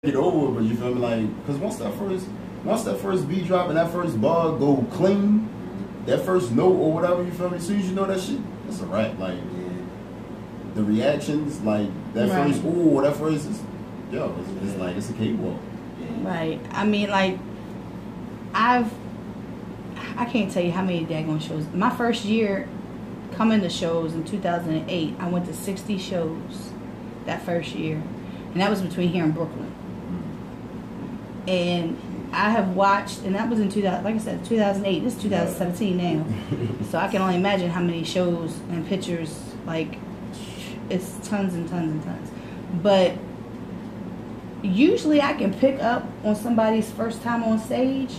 get over, but you feel me, like, because once that first beat drop and that first bar go clean, that first note or whatever, you feel me, as soon as you know that shit, it's a wrap. Like, the reactions, like, that first, ooh, that first is, yo, it's like, it's a cakewalk. Right. I mean, like, I can't tell you how many daggone shows. My first year coming to shows in 2008, I went to 60 shows that first year. And that was between here and Brooklyn. And I have watched, and that was in 2000, like I said, 2008. This is 2017 now. So I can only imagine how many shows and pictures, like, it's tons and tons and tons. But usually I can pick up on somebody's first time on stage.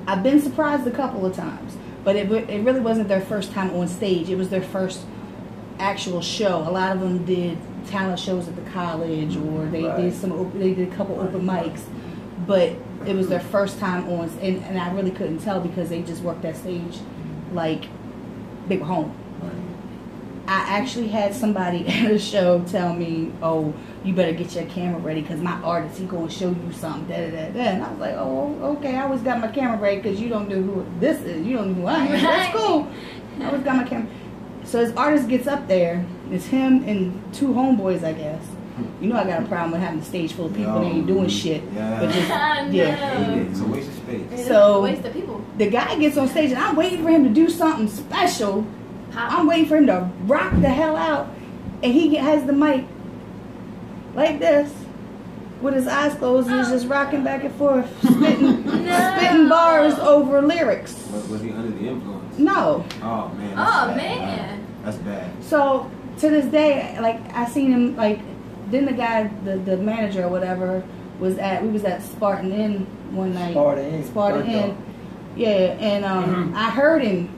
I've been surprised a couple of times, but it really wasn't their first time on stage. It was their first actual show. A lot of them did talent shows at the college, or they did a couple open mics, but it was their first time on, and I really couldn't tell because they just worked that stage like they were home. I actually had somebody at a show tell me, "Oh, you better get your camera ready because my artist, he gonna show you something." And I was like, "Oh, okay. I always got my camera ready because you don't know who this is. You don't know who I am. That's cool. I always got my camera." So his artist gets up there. It's him and two homeboys, I guess. You know I got a problem with having a stage full of people and ain't doing shit. But just, It's a waste of space. So waste of people. The guy gets on stage and I'm waiting for him to do something special. I'm waiting for him to rock the hell out. And he has the mic like this with his eyes closed and he's just rocking back and forth, spitting bars over lyrics. Was he under the influence? No. Oh, man. Oh, man. That's bad. So, to this day, like, I seen him, like, then the guy, the manager or whatever, we was at Spartan Inn one night. Spartan Inn. Yeah, and I heard him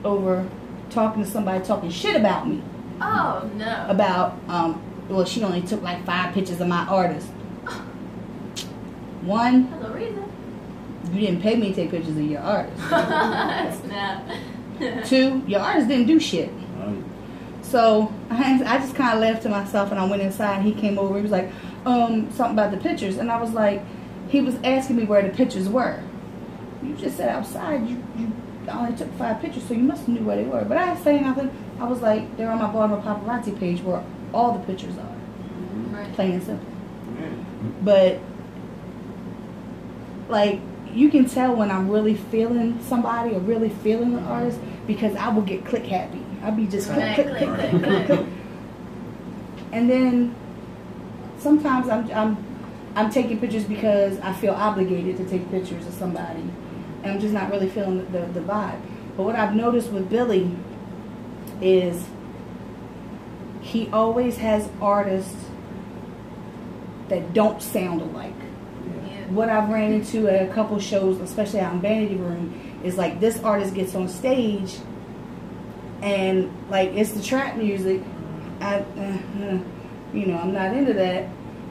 over talking to somebody talking shit about me. Oh, no. About, well, she only took like 5 pictures of my artist. One, There's no reason. you didn't pay me to take pictures of your artist. Snap. 2, your artist didn't do shit. So I just kind of laughed to myself and I went inside and he came over. He was like, something about the pictures. And I was like, he was asking me where the pictures were. You just said outside. You only took 5 pictures, so you must have knew where they were. But I didn't say nothing. I was like, they're on my Baltimore Paparazzi page where all the pictures are. Right. Plain and simple. But, like, you can tell when I'm really feeling somebody or really feeling an artist because I will get click happy. I'll be just click. And then sometimes I'm taking pictures because I feel obligated to take pictures of somebody. And I'm just not really feeling the vibe. But what I've noticed with Billy is he always has artists that don't sound alike. What I've ran into at a couple shows, especially out in Vanity Room, is like this artist gets on stage and like it's the trap music. You know, I'm not into that.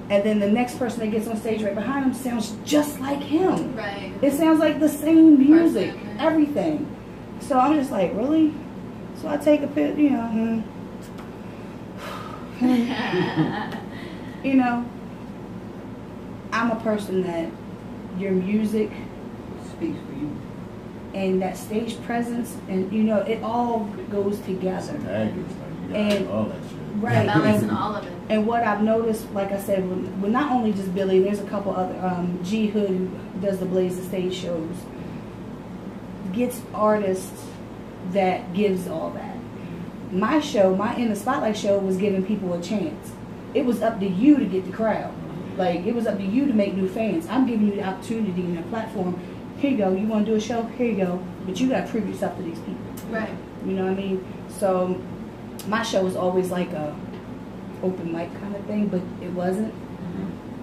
And then the next person that gets on stage right behind him sounds just like him. Right. It sounds like the same music, everything. So I'm just like, really? So I take a pic, you know. You know, I'm a person that your music speaks for you. And that stage presence, and you know, it all goes together. And all that shit. Right. Balancing all of it. And what I've noticed, like I said, with not only just Billy, there's a couple other, G Hood, who does the Blizz the stage shows, gets artists that gives all that. My show, my In the Spotlight show, was giving people a chance. It was up to you to get the crowd. Like, it was up to you to make new fans. I'm giving you the opportunity and the platform. Here you go. You want to do a show? Here you go. But you got to prove yourself to these people. Right. You know what I mean? So, my show was always like a open mic kind of thing, but it wasn't.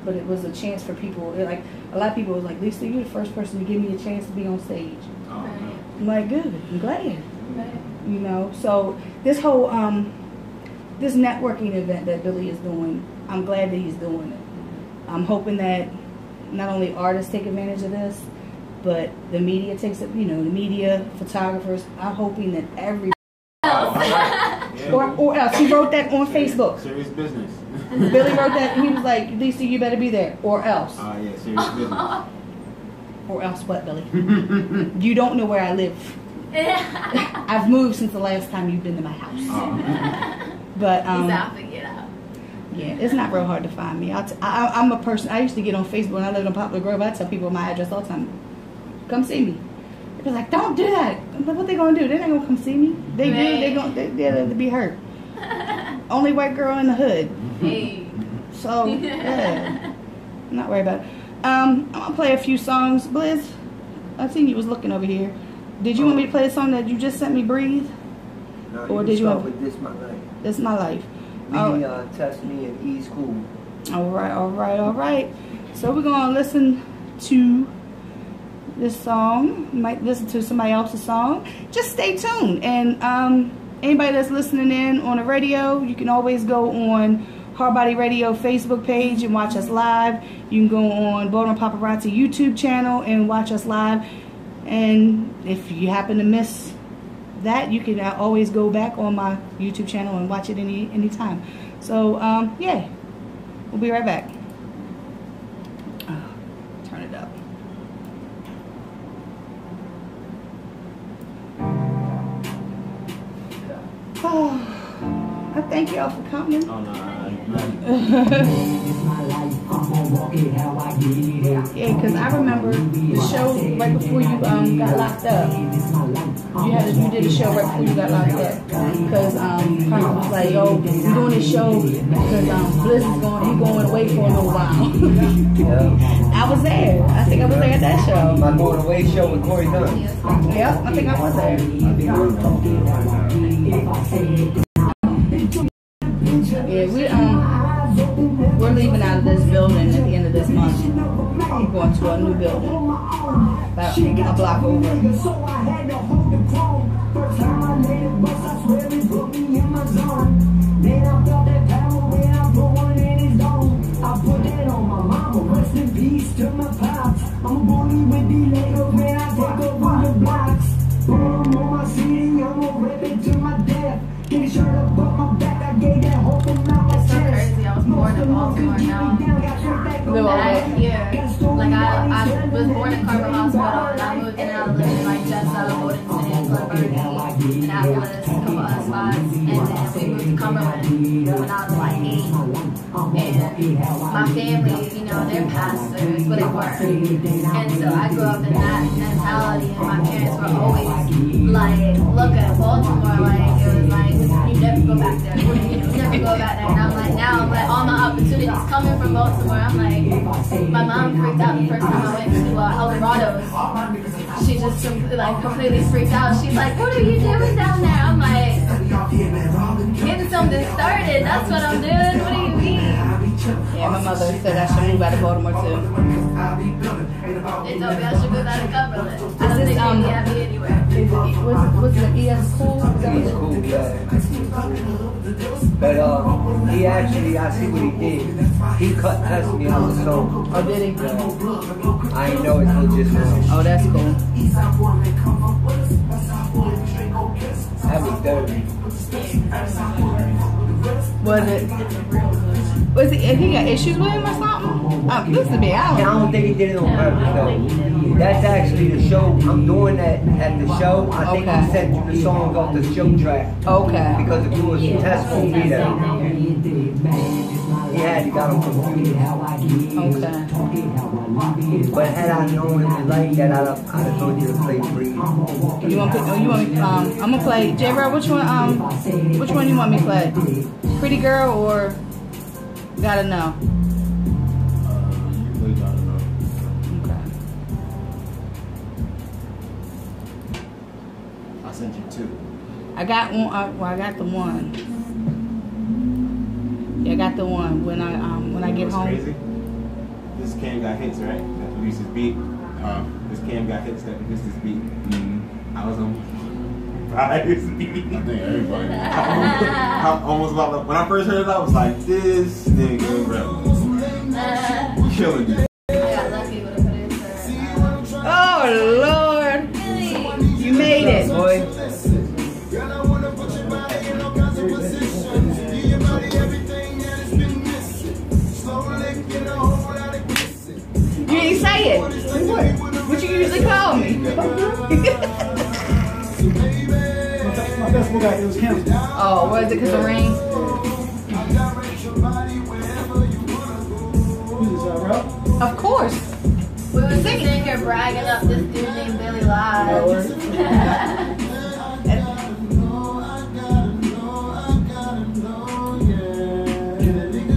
But it was a chance for people. Like, a lot of people was like, Lisa, you're the first person to give me a chance to be on stage. Right. I'm like, good. I'm glad. Right. You know, so this whole this networking event that Billy is doing, I'm glad that he's doing it. I'm hoping that not only artists take advantage of this, but the media takes it. You know, the media, photographers. I'm hoping that every or or else. He wrote that on Facebook. Serious business. Billy wrote that. He was like, Lisa, you better be there, or else. Oh, yeah, serious business. Or else what, Billy? You don't know where I live. I've moved since the last time you've been to my house. But He's out to get out. yeah, it's not real hard to find me. I'm a person. I used to get on Facebook when I lived in Poplar Grove. I tell people my address all the time. Come see me. They're like, don't do that. What they gonna do? They're not gonna come see me. They do. They'll be hurt. Only white girl in the hood. Hey. So yeah, I'm not worried about it. I'm gonna play a few songs. Blizz, I seen you was looking over here. Did you want me to play a song that you just sent me, Breathe? No, Or did you start want? with This My Life? This is my life. We Test Me and E School. All right. So we're gonna listen to this song. You might listen to somebody else's song. Just stay tuned. And anybody that's listening in on the radio, you can always go on Hard Body Radio Facebook page and watch us live. You can go on Baltimore Paparazzi YouTube channel and watch us live. And if you happen to miss that, you can always go back on my YouTube channel and watch it anytime. So yeah, we'll be right back. Turn it up. I thank y'all for coming. Oh, no. Yeah, because I remember the show right before you got locked up. You did a show right before you got locked up. Because Carmen was like, yo, we're doing this show because Blizz is going away for a little while. Yeah. I was there. I think I was there at that show. My going away show with Corey Dunn. Yep, I think I was there. Yeah, we're leaving out of this building at the end of this month. We're going to a new building about a block over. Baltimore now. Back here, like I was born in Carver Hospital, and I moved in and I lived in like just Wodenton, Glenburgie, Annapolis, a couple other spots, and then we moved to Cumberland when I was like 8. And my family, you know, they're pastors, but they weren't. And so I grew up in that mentality, and my parents were always like, look at Baltimore, like it was like, you never go back there, you never go back there. And I'm like, now I'm like, all my opportunities coming from Baltimore. I'm like, my mom freaked out the first time I went to El Dorado's. She just completely freaked out. She's like, what are you doing down there? I'm like, getting something started. That's what I'm doing. What do you mean? Yeah, my mother said I should move out of Baltimore too. They told me I should move out of Cumberland. I don't think they'd have me anywhere. Was it ES School? Cool, yeah. But he actually, I see what he did. He cut Test Me out of the song. Oh, did he? Yeah. I ain't know it till just now. Oh, that's cool. That was dirty. Was he got issues with him or something? This to be I out. don't think he did it on purpose though. That's actually the show. I'm doing that at the show. I think he sent you the songs off the show track. Okay. Because if it was Test won't be there. He got him confused. Okay. But had I known him like that, I'd have told you to play Breathe. You want me? I'm gonna play J-Bro. Which one you want me to play? Pretty Girl or Gotta Know? You gotta know. Okay. I sent you 2. I got one. I got the one. Yeah, I got the one when I get home. Crazy? This Cam got hits, right? That produced his beat. This Cam got hits that produced his beat. I was on his beat. I think everybody. I almost about when I first heard it, I was like, this nigga, bro, killing me. I got lucky with a producer. Oh Lord, Really? you made it. Boy. Say it. What you usually call me? My festival guy, it was canceled. Oh, was it because of rain? Who's this, Ralph? Of course. We were sitting here bragging up this dude named Billy Live. Are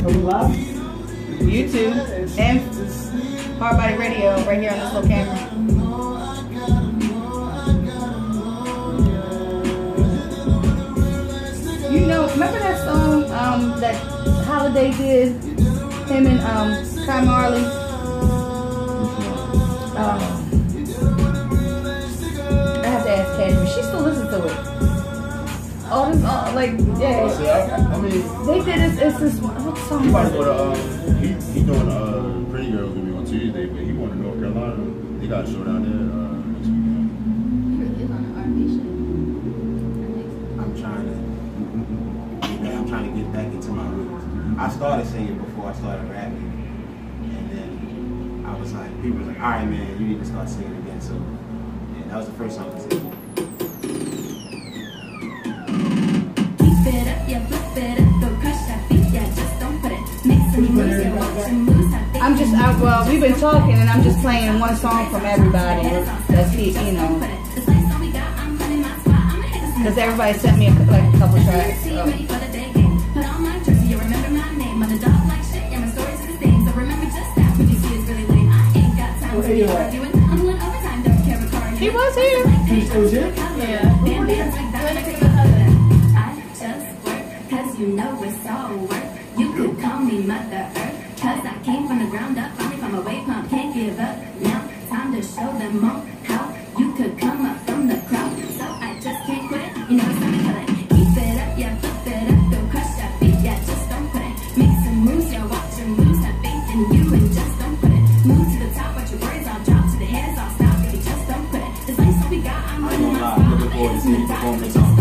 we live? YouTube and Hard Body Radio right here on this little camera. You know, remember that song that Holiday did? Him and Kai Marley. I have to ask Catherine. She still listens to it. All this, like, yeah. See, I mean, They did it. It's this. What song? he about to go to he doing Pretty Girls gonna be on Tuesday, but he want to North Carolina. They got a show down there next weekend. He really is on the R&B shit. I'm trying to get back into my roots. I started singing before I started rapping, and then I was like, people was like, all right, man, you need to start singing again. So, yeah, that was the first song I sang. I'm just, well, we've been talking and I'm just playing one song from everybody. That's it, you know. Because everybody sent me a couple tracks. So. He was here. He was here? Yeah. You know it's all work. You could call me Mother Earth, cause I came from the ground up, finally from a wave pump, can't give up. Now, time to show them all how you could come up from the crowd. So I just can't quit, you know it's time to kill it. Keep it up, yeah, flip it up, don't crush that beat, yeah, just don't quit it. Make some moves, yeah, watch your moves, have faith in you and just don't quit it. Move to the top, watch your words all drop to the heads, all stop, baby, just don't quit it. This life so we got, I'm running my spot, I'm looking to see you perform this song.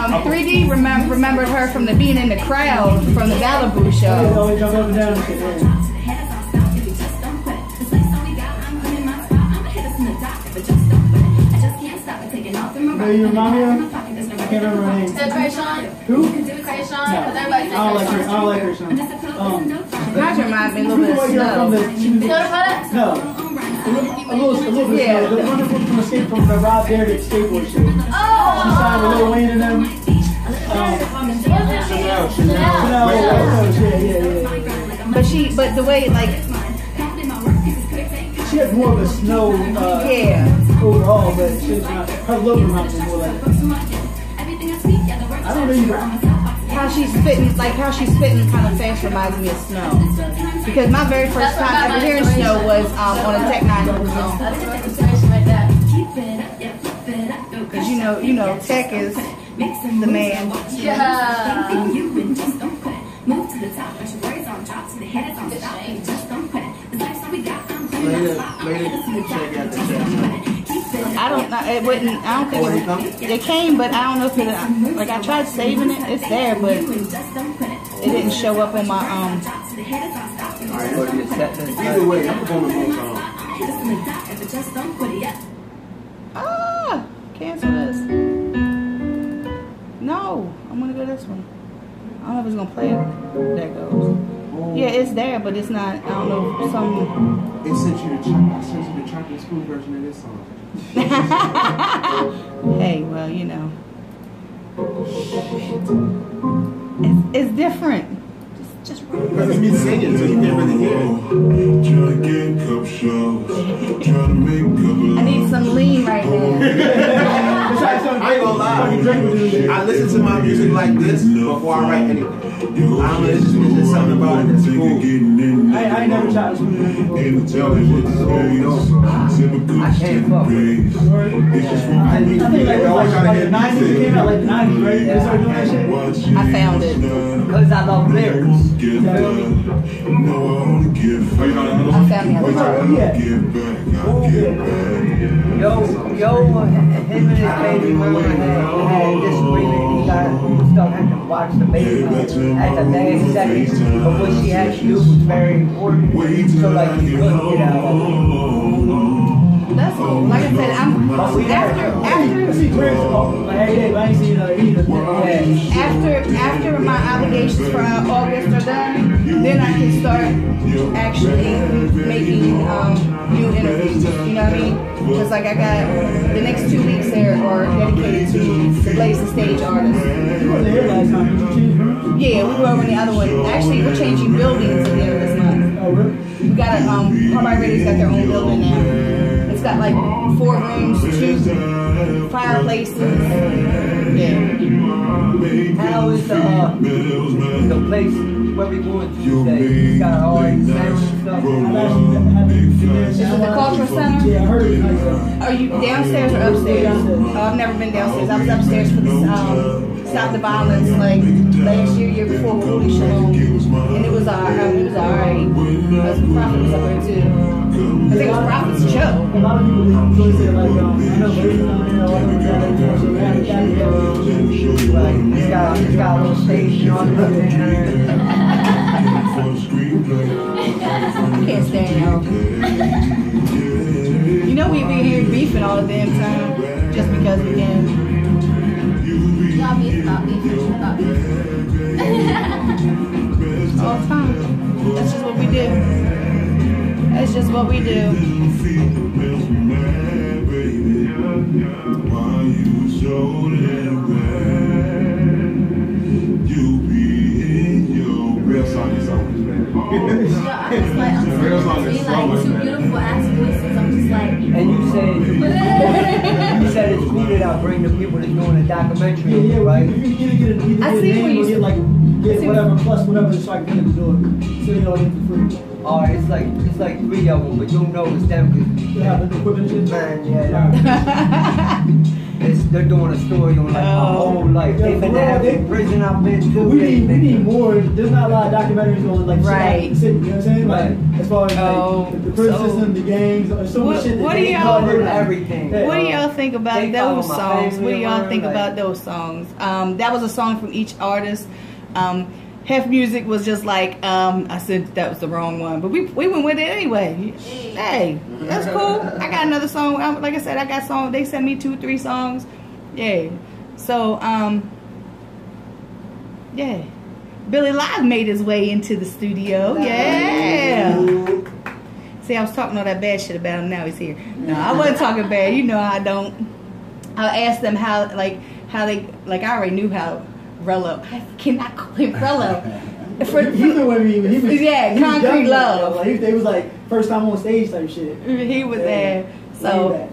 3D remembered her from the being in the crowd from the Malibu show. Always jump up and down and shit, yeah. You know your mom here? I can't remember her name. Who? No. I don't like her. I don't like her song. That reminds me a little bit of Snow. No. A little bit. Yeah. The one from Escape from the Rob Derrick skateboard show. She signed with Lil Wayne and them. Yeah. But the way, like, she has more of a Snow overall, but she's not. Her look reminds me more like it. I don't know how she's spitting kind of fast reminds me of Snow. Because my very first time ever hearing Snow was on a Tech 9 song. That's an inspiration right there. Because you know, Tech is the man. Yeah. Move to the top, but your words on drop to the head is on stop, and just don't quit it. The life so we got, I'm putting it on. I don't know. It wouldn't. I don't think it came, but I don't know if it. Like I tried saving it. It's there, but it didn't show up on my Either way, I'm going to cancel this. No, I'm gonna go this one. I don't know if it's gonna play it. There it goes. Yeah, it's there, but it's not. I don't know. Some. It sent you the chocolate spoon version of this song. Hey, well, you know, it's different. Just because it's me singing, so you can't really hear it. I need some lean right now. I ain't gonna lie. I listen to my music like this before I write anything. I don't know, it's just something about it that's cool. I ain't never tried to before. I can't fuck with it. I think like the 90s, it came out like the 90s, right? They started doing that shit. I found it. Because I love lyrics. I found the other part. Yeah. Yo, him and his got baby mama had disagreement. He got stuck had to watch the baby at the last second. But what she had to do was very important. So like he couldn't get out of it. That's cool. Like I said, after my obligations for August are done, then I can start actually making new interviews. You know what I mean? Because like I got the next 2 weeks there are dedicated to the Blizz the Stage artists. You wasn't here last time. Yeah, we were over in the other one. Actually, we're changing buildings at the end of this month. Oh, really? We got a Paparazzi's got their own building now. It's got like 4 rooms, 2 fireplaces. Yeah. How is the place where we going to today? It's got all the sound and stuff. Is it the Cultural Center? Yeah, I heard it. Nice. Are you downstairs or upstairs? Oh, I've never been downstairs. I was upstairs for the Stop the Violence like last year before with Holy Shalom, and it was alright. Prophet was up there too. I think it was Prophet's show. A lot of people say like, I know Blizz down there, all of that. It's got a little station on it. Can't stand y'all. You know we be here beefing all the damn time just because we can. Y'all beef about beef. All the time. That's just what we do. That's just what we do. Real song is always I'm just like, I'm like 2 beautiful ass voices. I'm just like. And you said it's cool that I bring the people that's doing a documentary, Yeah, right? You can get a name or get like whatever plus whatever so I can get them to do it. So you know it for free. It's like 3 of them, but you'll notice them because Yeah, the equipment and shit. man, they're doing a story on like my whole life. They've been in prison I've been to. We need more. There's not a lot of documentaries on like Right. shit out in the city. You know what I'm saying? Like Right. as far as like the prison system, the gangs, there's so much shit. What that do they y'all- cover. Everything. What do y'all think about They those follow my songs? family What do y'all around, think like- about those songs? That was a song from each artist. Heff Musiq was just like, I said that was the wrong one, but we went with it anyway. Hey, that's cool. I got another song. Like I said, I got songs. They sent me 2-3 songs. Yeah. So, yeah. Billy Live made his way into the studio. Yeah. See, I was talking all that bad shit about him. Now he's here. No, I wasn't talking bad. You know I don't. I asked them how they, like I already knew how Relloe. I cannot call him Relloe. He knew what he was. Yeah, he was Concrete young, Love. Like, they was like first time on stage type shit. He was there. So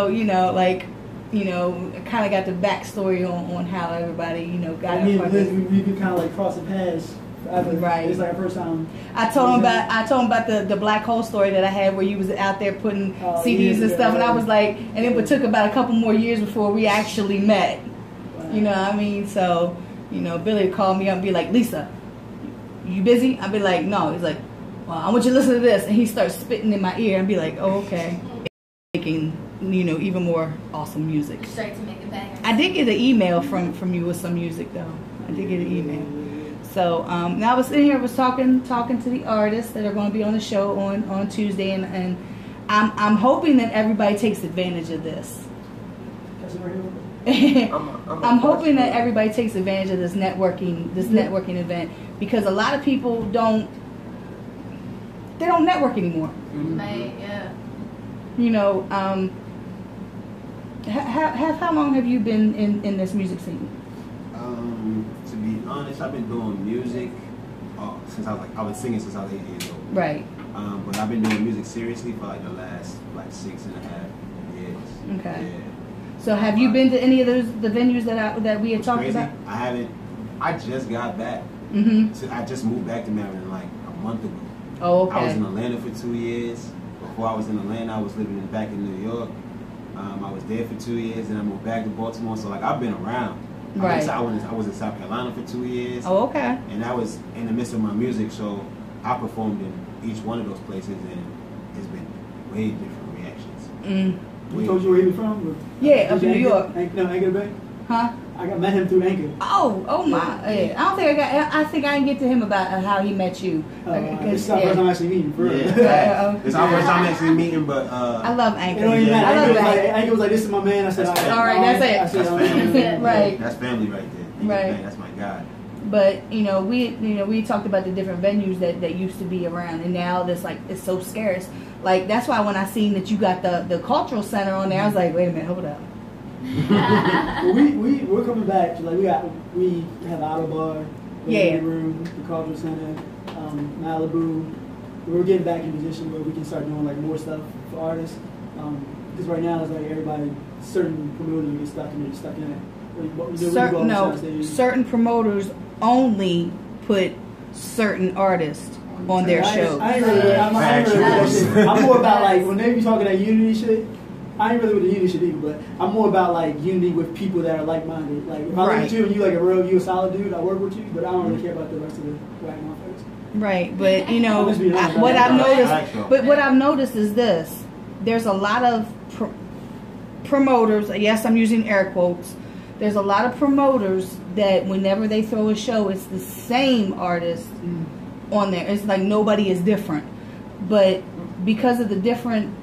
you know, like, you know, I kind of got the backstory on how everybody, you know, got Me it. and Blizz, we kind of like crossing paths. Right. It's like our first time. I told him about the black hole story that I had where you was out there putting CDs and stuff, and I was like, and it took about a couple more years before we actually met. Wow. You know what I mean? So, you know, Billy would call me up and be like, Lisa, you busy? I'd be like, no. He's like, well, I want you to listen to this, and he starts spitting in my ear and be like, oh, okay. Making, you know, even more awesome music. Straight to make it bang. I did get an email from you with some music though. I did get an email. So now I was sitting here, was talking to the artists that are going to be on the show on Tuesday, and I'm hoping that everybody takes advantage of this. I'm hoping that everybody takes advantage of this networking event, because a lot of people don't network anymore. Right, yeah. You know, how long have you been in this music scene? To be honest, I've been doing music since I was singing since I was 8 years old. Right. But I've been doing music seriously for like the last 6.5 years. Okay. Yeah. So have you been to any of the venues that we had talked Crazy. about? I haven't. I just got back. Mm-hmm. I just moved back to Maryland like a month ago. Oh, okay. I was in Atlanta for 2 years. Before I was in Atlanta, I was living back in New York. I was there for 2 years, and I moved back to Baltimore. So like I've been around. Right. I was in South Carolina for 2 years. Oh, okay. And that was in the midst of my music, so I performed in each one of those places, and it's been way different reactions. We told you where he was from? Yeah, up in New York. No, Anchor Bay? Huh? I met him through Anchor. Oh my! Yeah. I don't think I think I didn't get to him about how he met you. It's our first time actually meeting, for real. Yeah. It's our first time actually meeting, but I love Anchor. It don't even matter. Anchor was like, "This is my man." I said, "All right, that's it." I said, that's family. Right. That's family right there. Right. That's my guy. But we talked about the different venues that used to be around, and now this like it's so scarce. Like that's why when I seen that you got the cultural center on there, I was like, wait a minute, hold up. Well, we're coming back. Like we have Auto Bar, the room, the cultural center, Malibu. We're getting back in a position where we can start doing like more stuff for artists. Because right now it's like everybody, certain promoters get stuck in it. Certain promoters only put certain artists on their shows. I'm more about like when they be talking that unity shit. I ain't really with the unity shit either, but I'm more about like unity with people that are like-minded. Like if I look at you and you like you a solid dude, I work with you, but I don't really care about the rest of the whack motherfuckers. Right, but what I've noticed is this: there's a lot of promoters. Yes, I'm using air quotes. There's a lot of promoters that whenever they throw a show, it's the same artist on there. It's like nobody is different, but because of the different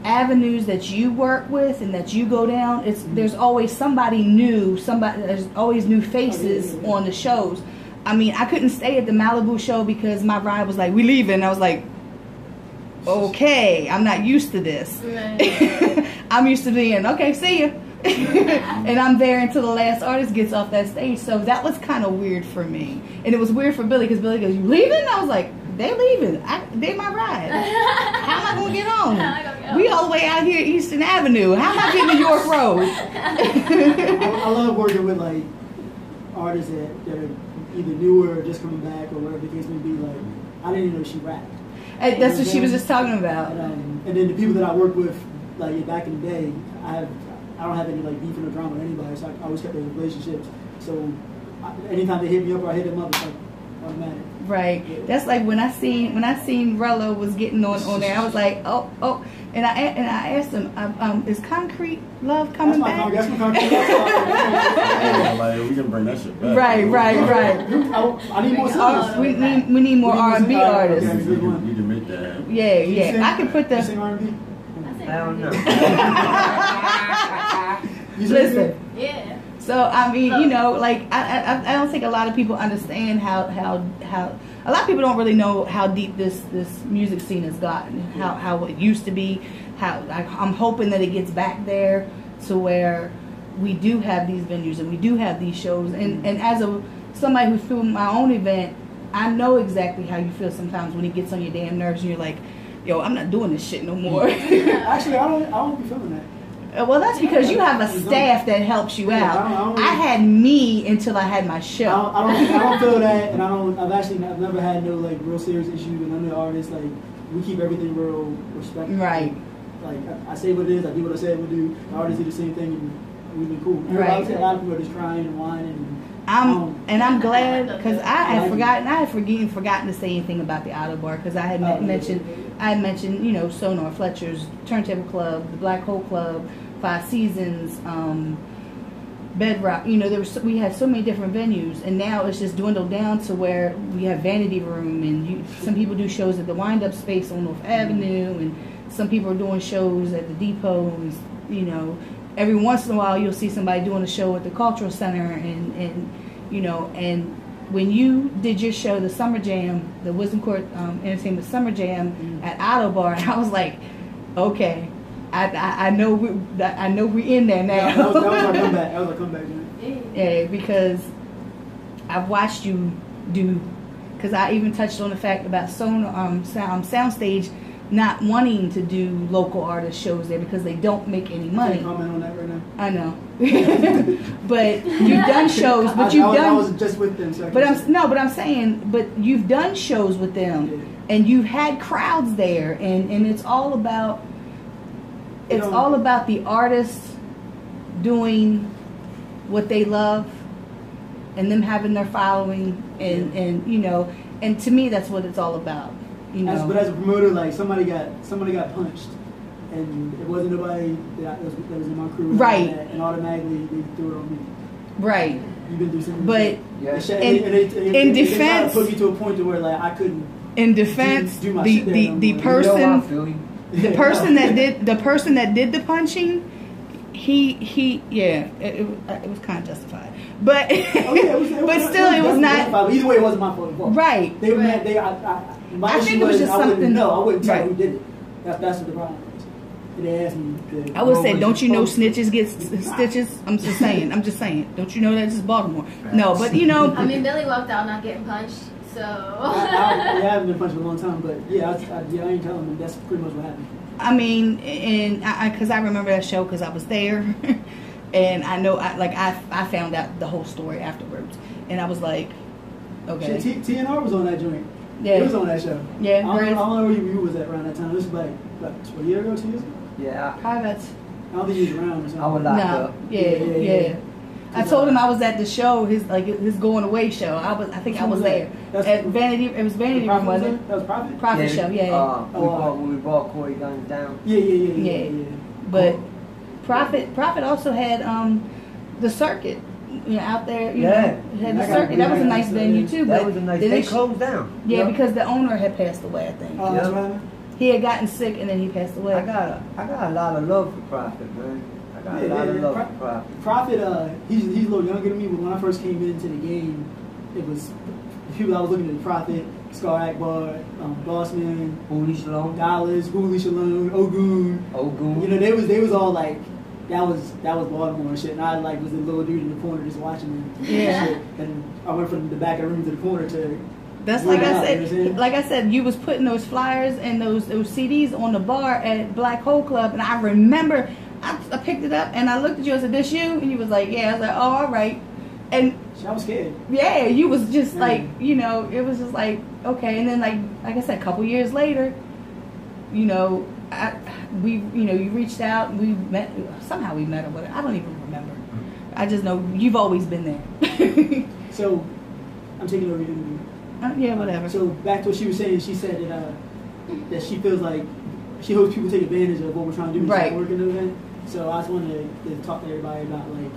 avenues that you work with and that you go down, there's always somebody new. There's always new faces on the shows. I mean, I couldn't stay at the Malibu show because my ride was like, we leaving. I was like, okay, I'm not used to this. Right. I'm used to being, okay, see ya. And I'm there until the last artist gets off that stage. So that was kind of weird for me. And it was weird for Billy because Billy goes, you leaving? I was like, they're leaving. They're my ride. How am I going to get on? We all the way out here Eastern Avenue. How am I getting to York Road? I love working with like artists that are either newer or just coming back or whatever the case may be. Like, I didn't even know she rapped. That's what she was just talking about. And then the people that I work with, like back in the day, I don't have any like beef or drama with anybody, so I always kept those relationships. So anytime they hit me up or I hit them up, it's like automatic. Right. Yeah. That's like when I seen Relloe was getting on there, I was like, oh, and I asked him, is Concrete Love coming back? That's my Concrete Love. Like we can bring that shit back. Right. I need more songs. We need more R&B artists. We can make that. Yeah. I can put the. You sing R&B? I don't know. Listen. Yeah. So I mean, like I don't think a lot of people understand how a lot of people don't really know how deep this music scene has gotten, how it used to be. I'm hoping that it gets back there to where we do have these venues and we do have these shows. And as somebody who threw my own event, I know exactly how you feel sometimes when it gets on your damn nerves and you're like, yo, I'm not doing this shit no more. Actually, I don't be feeling that. Well, that's because you have a staff that helps you out. I had me until I had my show. I don't feel that, and I've never had no like real serious issues with none of the artists. Like we keep everything real respectful. Right. Like I say what it is. I do what I say I would do. The artists do the same thing, and we've been cool. Right. I would say a lot of people are just crying and whining. I'm glad because I had forgotten to say anything about the Auto Bar because I had mentioned Sonar, Fletcher's Turntable Club, the Black Hole Club, Five Seasons, Bedrock. We had so many different venues, and now it's just dwindled down to where we have Vanity Room, and some people do shows at the Wind Up Space on North Avenue, and some people are doing shows at the Depot, and every once in a while you'll see somebody doing a show at the Cultural Center, and when you did your show, the Summer Jam, the Wisdom Court Entertainment Summer Jam at Auto Bar, I was like, okay, I know we're in there now. Yeah, that was our comeback. That was our comeback, man. Yeah, because I've watched you do. Because I even touched on the fact about Soundstage not wanting to do local artist shows there because they don't make any money. Can't comment on that right now. I know, but you've done shows. But I was just with them. So I'm saying, but you've done shows with them, and you've had crowds there, and it's all about. It's all about the artists doing what they love, and them having their following, and to me that's what it's all about. But as a promoter, like somebody got punched, and it wasn't nobody that was in my crew. Right. And automatically they threw it on me. Right. You've been through something. But in defense, they put me to a point to where like I couldn't. In defense, do my shit there the no more. person, You know I feel you. the person that did the punching, it was kind of justified, but but still it was not. Either way, it wasn't my fault. Right. My I think it was just something. No, I wouldn't tell right. who did it. That's what the problem was. And they asked me. I would say, don't you know snitches get stitches? I'm just saying. Don't you know that's just Baltimore? No, but you know. I mean, Billy walked out not getting punched, so. I haven't been punched for a long time, but yeah, I ain't telling them. That's pretty much what happened. I mean, and because I remember that show because I was there, and I know, I found out the whole story afterwards, and I was like, okay. TNR was on that joint. Yeah. It was on that show. Yeah. I don't know where you was at around that time. This was like, a year ago, 2 years ago? Yeah. I don't think he was around or something. I was locked up. Yeah. I told him I was at the show, his going away show. I think I was there. At Vanity, it was Vanity Room, wasn't it? That was Profit? Profit show, yeah. When we brought Corey Guns down. Yeah. But Profit also had the circuit. You know, out there, you know, had the circuit. That was a nice venue too. That but was a nice. They closed down. Yeah, because the owner had passed away. I think. Oh, that's right. He had gotten sick and then he passed away. I got a lot of love for Prophet, man. I got a lot of love for Prophet. Prophet, he's a little younger than me, but when I first came into the game, it was people I was looking at. Prophet, Scar Akbar, Bossman, Hooli Shalom, Dollars, Hooli Shalom, Ogun. You know, they was all like. That was Baltimore and shit, and I was the little dude in the corner just watching them. Yeah. And, shit. And I went from the back of the room to the corner to. That's like I said. Like I said, you was putting those flyers and those CDs on the bar at Black Hole Club, and I remember I picked it up and I looked at you. I said, "This you?" And you was like, "Yeah." I was like, "Oh, all right." And I was scared. Yeah, you was just like, you know, it was just like okay. And then like I said, a couple years later, you know. You reached out and we met. Somehow we met or whatever. I don't even remember. I just know you've always been there. So, I'm taking over your interview. Yeah, whatever. So back to what she was saying. She said that she feels like she hopes people take advantage of what we're trying to do. Right. Working and everything. So I just wanted to talk to everybody about like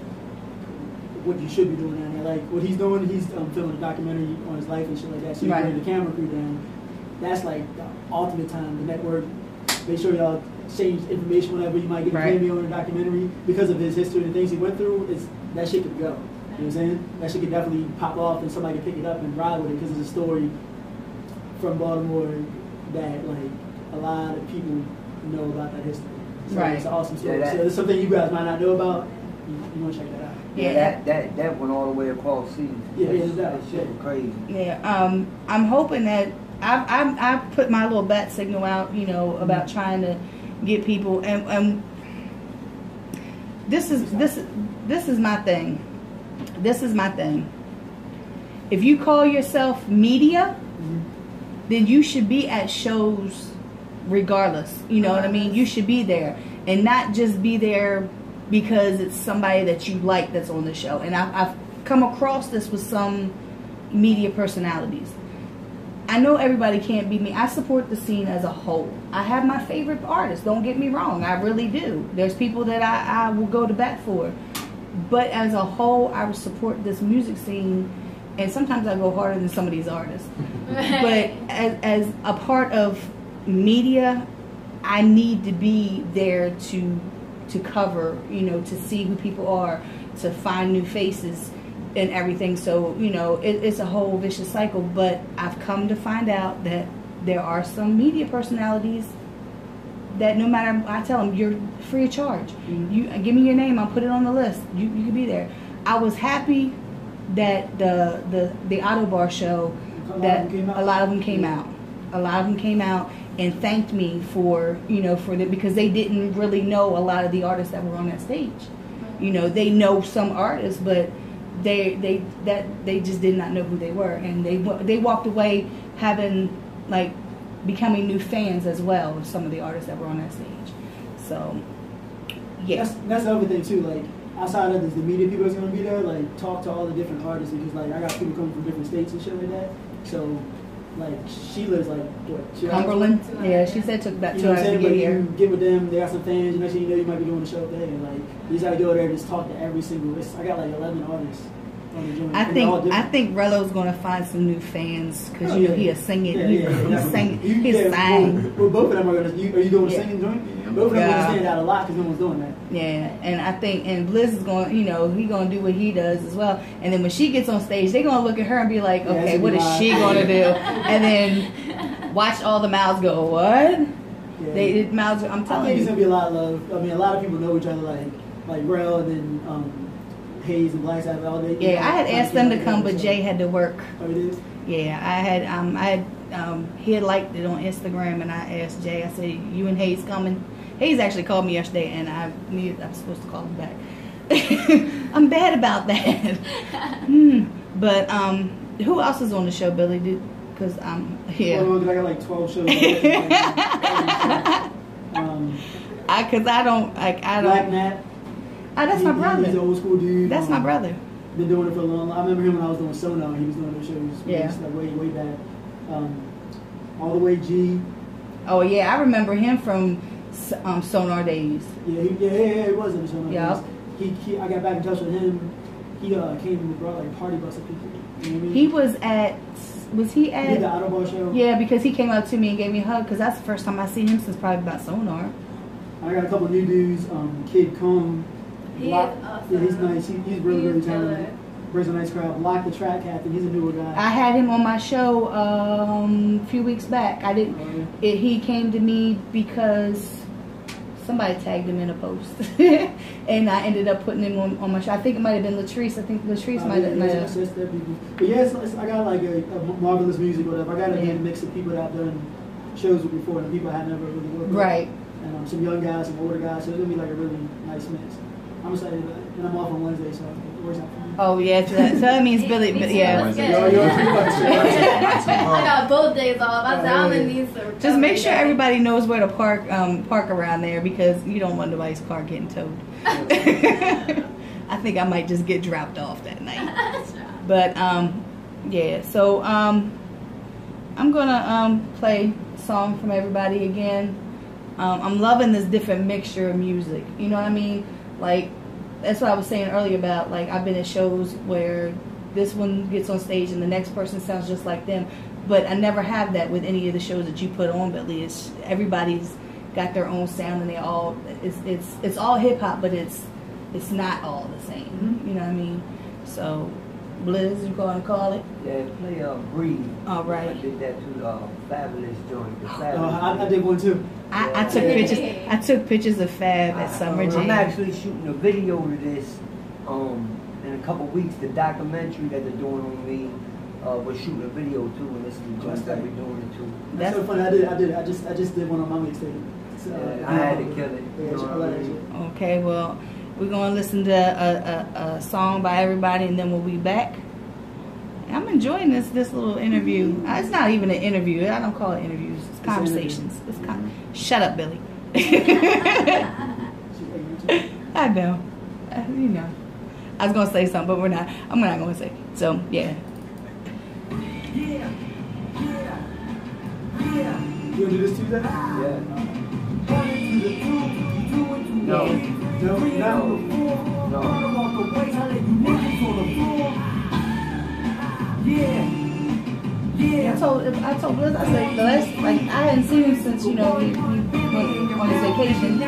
what you should be doing down there. Like what he's doing. He's filming a documentary on his life and shit like that. So you bring the camera crew down. That's like the ultimate time. The network. Make sure y'all exchange information whenever you might get a cameo in a documentary because of his history and the things he went through. That shit could go. You know what I'm saying? That shit could definitely pop off and somebody could pick it up and ride with it because it's a story from Baltimore that like a lot of people know about that history. So it's an awesome story. So it's something you guys might not know about. You want to check that out. Yeah, that went all the way across seas. That shit was crazy. Yeah, I'm hoping that I put my little bat signal out, you know, about trying to get people, and this is my thing. This is my thing. If you call yourself media, then you should be at shows regardless. You know what I mean? You should be there and not just be there because it's somebody that you like that's on the show. And I've come across this with some media personalities. I know everybody can't be me. I support the scene as a whole. I have my favorite artists. Don't get me wrong. I really do. There's people that I will go to bat for. But as a whole, I would support this music scene. And sometimes I go harder than some of these artists. But as a part of media, I need to be there to cover, you know, to see who people are, to find new faces and everything. So, you know, it's a whole vicious cycle. But I've come to find out that there are some media personalities that no matter, I tell them, you're free of charge. You give me your name, I'll put it on the list. You can be there. I was happy that the Auto Bar show, that a lot of them came out. A lot of them came out and thanked me for, you know, because they didn't really know a lot of the artists that were on that stage. You know, they know some artists, but they just did not know who they were, and they walked away having becoming new fans as well of some of the artists that were on that stage. So yeah, that's the other thing too. Like outside of this, the media people that's gonna be there, like talk to all the different artists, because like I got people coming from different states and shit like that. So like she lives like what? 2 hours? Cumberland. Yeah, she said it took about You 2 know what hours I'm to saying? get But here. you get with them, they got some fans. Next thing you know, you might be doing a show there, and like you just gotta go there and just talk to every single. I got like 11 artists on the joint. I think Relloe's gonna find some new fans because Oh, you know yeah. he is singing. Yeah, He's singing. You- He's yeah, sang. well, both of them are gonna. Are you doing a Yeah. singing joint? Yeah. Both of them are Yeah. gonna stand out a lot because no one's doing that. Yeah, and I think and Blizz is going. You know, he gonna do what he does as well. And then when she gets on stage, they're gonna look at her and be like, Yeah, okay, it's what is gonna she be gonna do? And then watch all the mouths go. What? Yeah. They mouths. I'm I telling think it's you. gonna be a lot of love. I mean, a lot of people know each other, like Rel and then Hayes and Black Sabbath. All they. Yeah, I had asked them to come, but Jay had to work. Oh, it is. Yeah, he had liked it on Instagram, and I asked Jay. I said, "You and Hayes coming?" Hayes actually called me yesterday, and I'm supposed to call him back. I'm bad about that. But who else is on the show, Billy? Because yeah. Well, I got like 12 shows. Because I don't. Black Nat. That's my brother. He's an old school dude. That's my brother. Been doing it for a long. I remember him when I was doing Sonar. He was doing those shows. Yeah. Like way back. All the way G. Oh yeah, I remember him from Sonar days. Yeah, he was in the Sonar. Yeah. He I got back in touch with him. He came and brought like party bus of people. You know what I mean? He was at. Was he He at? did the Autobahn show. Yeah, because he came up to me and gave me a hug. Because that's the first time I seen him since probably about Sonar. I got a couple new dudes. Kid Combe. He is awesome. Yeah, he's nice. He's really He's talented. killer. Brings a nice crowd. Lock the Track Captain. He's a newer guy. I had him on my show a few weeks back. I didn't. He came to me because somebody tagged him in a post, and I ended up putting him on my show. I think it might have been Latrice. I think Latrice might have. But yeah, I got like a marvelous music, whatever. I got a good mix of people that I've done shows with before, and people I had never really worked with. Right. And some young guys, some older guys. So it's gonna be like a really nice mix. I'm excited about it. And I'm off on Wednesday, so it works out for me. Oh yeah, so that means Billy. Me too. Yeah. Let's get Yo, it. yo, I got both days off. I said I'm gonna need some. Just make sure everybody knows where to park around there because you don't want nobody's car getting towed. I think I might just get dropped off that night. But yeah. So I'm gonna play a song from everybody again. I'm loving this different mixture of music. You know what I mean? Like that's what I was saying earlier about like I've been at shows where this one gets on stage and the next person sounds just like them, but I never have that with any of the shows that you put on. But it's everybody's got their own sound and they all it's all hip hop, but it's not all the same. Mm-hmm. You know what I mean? So Blizz, you going to call it? Yeah, play Breathe. All right. I did that to the Fabulous joint. The I Fabulous. did one too. I took pictures. I took pictures of Fab at Summer I'm Jam. actually shooting a video to this in a couple weeks. The documentary that they're doing on me, we're shooting a video too, and this is the joint that we're doing it too. That's so funny. I did. I just did one on my mixtape. I had to kill it. Yeah, You know I what I like that mean? shit. Okay, well, we're gonna listen to a song by everybody, and then we'll be back. I'm enjoying this little interview. It's not even an interview. I don't call it interviews. It's conversations. Shut up, Billy. I know. You know. I was gonna say something, but we're not. I'm not gonna say. So yeah. You gonna do this Tuesday? Yeah. No. I told Blizz, I said the last I hadn't seen him since he went on his vacation.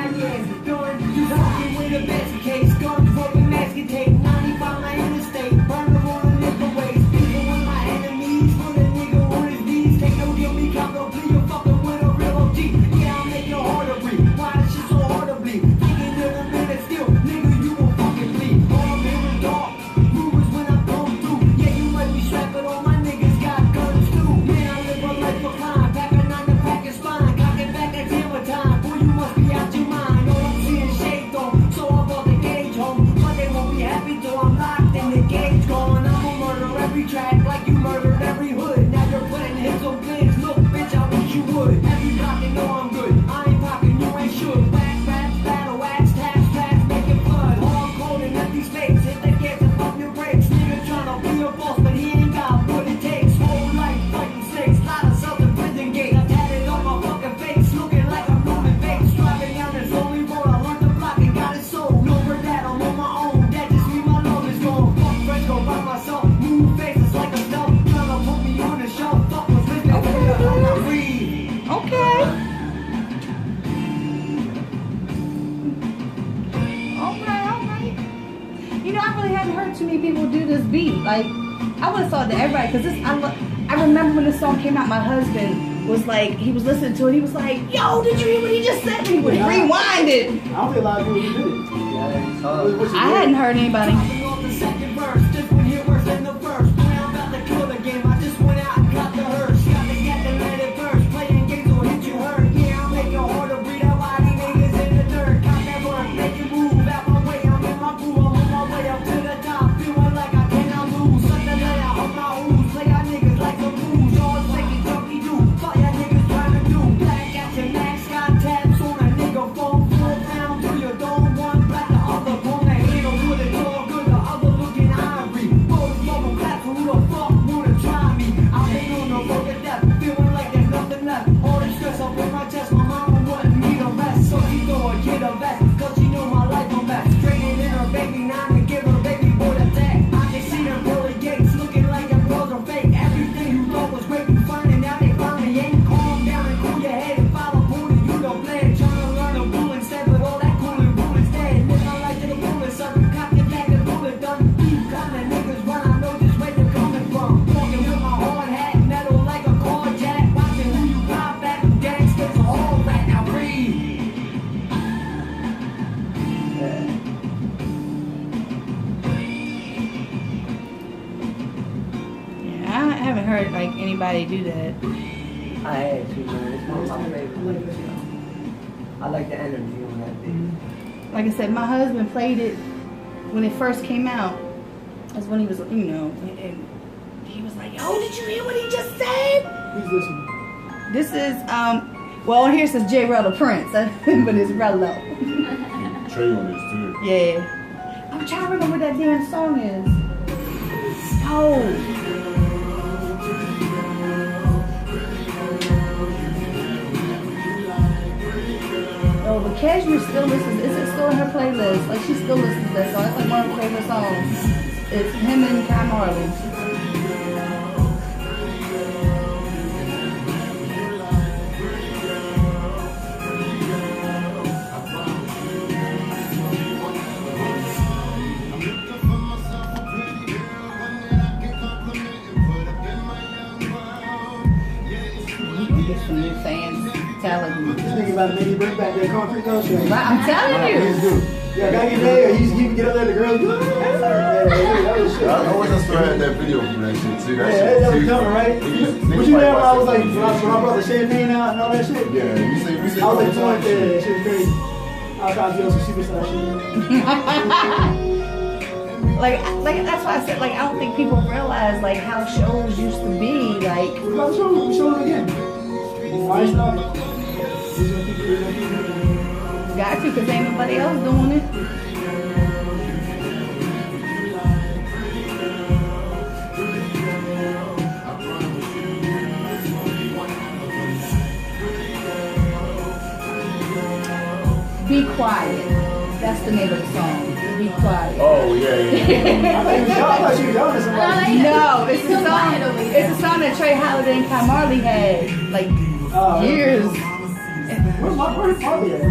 Happy Like, I would have thought that everybody, because I remember when this song came out, my husband was like, he was listening to it, he was like, yo, did you hear what he just said? And he would rewind it. I don't think a lot of people did it. I hadn't heard anybody. Anybody do that? I had to, man. It's one of my favorite. I like the energy on that beat. Like I said, my husband played it when it first came out. That's when he was, you know, and he was like, "Oh, did you hear what he just said?" Who's listening? This is well, on here says J. Relloe Prince, but it's Relloe. Trey on this too. Yeah, I'm trying to remember what that damn song is. Oh. Oh, but Cashmere still listens. Is it still in her playlist? Like, she still listens to that song. That's like one of her favorite songs. It's him and Kai Marley. Get some new fans. Telling you. This nigga about to make you bring back that concrete notion. I'm telling you. Yeah, gotta get there. He can get up there, the girls go, that was shit. I always just had that video from that shit too. That shit that was coming, right? Was you there when I was like, when I brought the champagne out and all that shit? Yeah, we say I was like 20 there, that shit was crazy. I was trying to do some superstar shit. like that's why I said, like, I don't think people realize, like, how shows used to be, like. What about the show? We show them again. Alright, stop. Got to, because ain't nobody else doing it. Be Quiet. That's the name of the song. Be Quiet. Oh, yeah. I thought she was yelling at somebody. No, it's a song. It's a song that Trey Holiday and Kai Marley had, like, years. Where's Marley at?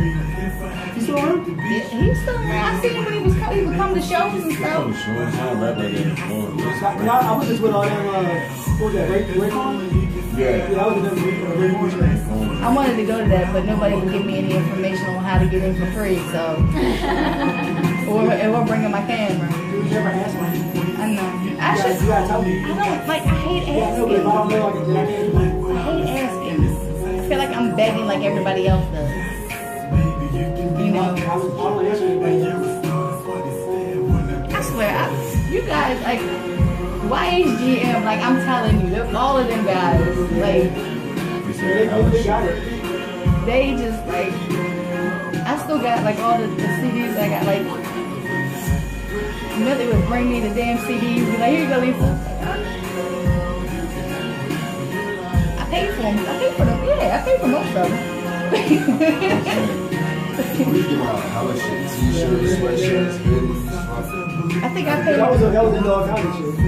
He's still around? He's still around. I seen him when he would come to shows and stuff. I was just with all them, what was that, Raycon? Yeah. Yeah, I was with them, Raycon. I wanted to go to that, but nobody would give me any information on how to get in for free, so. or bringing my camera. You never asked me. I know. You gotta tell me. I don't, like, I hate asking. Yeah, no, but if I don't know, I hate asking. I feel like I'm begging like everybody else does. You know? I swear, you guys, like, YHGM, like, I'm telling you, all of them guys, like, they just, like, I still got, like, all the CDs I got, like, Millie would bring me the damn CDs, be like, here you go, Lisa. I paid for them. I paid for them. Yeah, I paid for most of them. We give out hella shit, t-shirts, sweatshirts, hoodies. I think I paid. That was in all kinds of shit.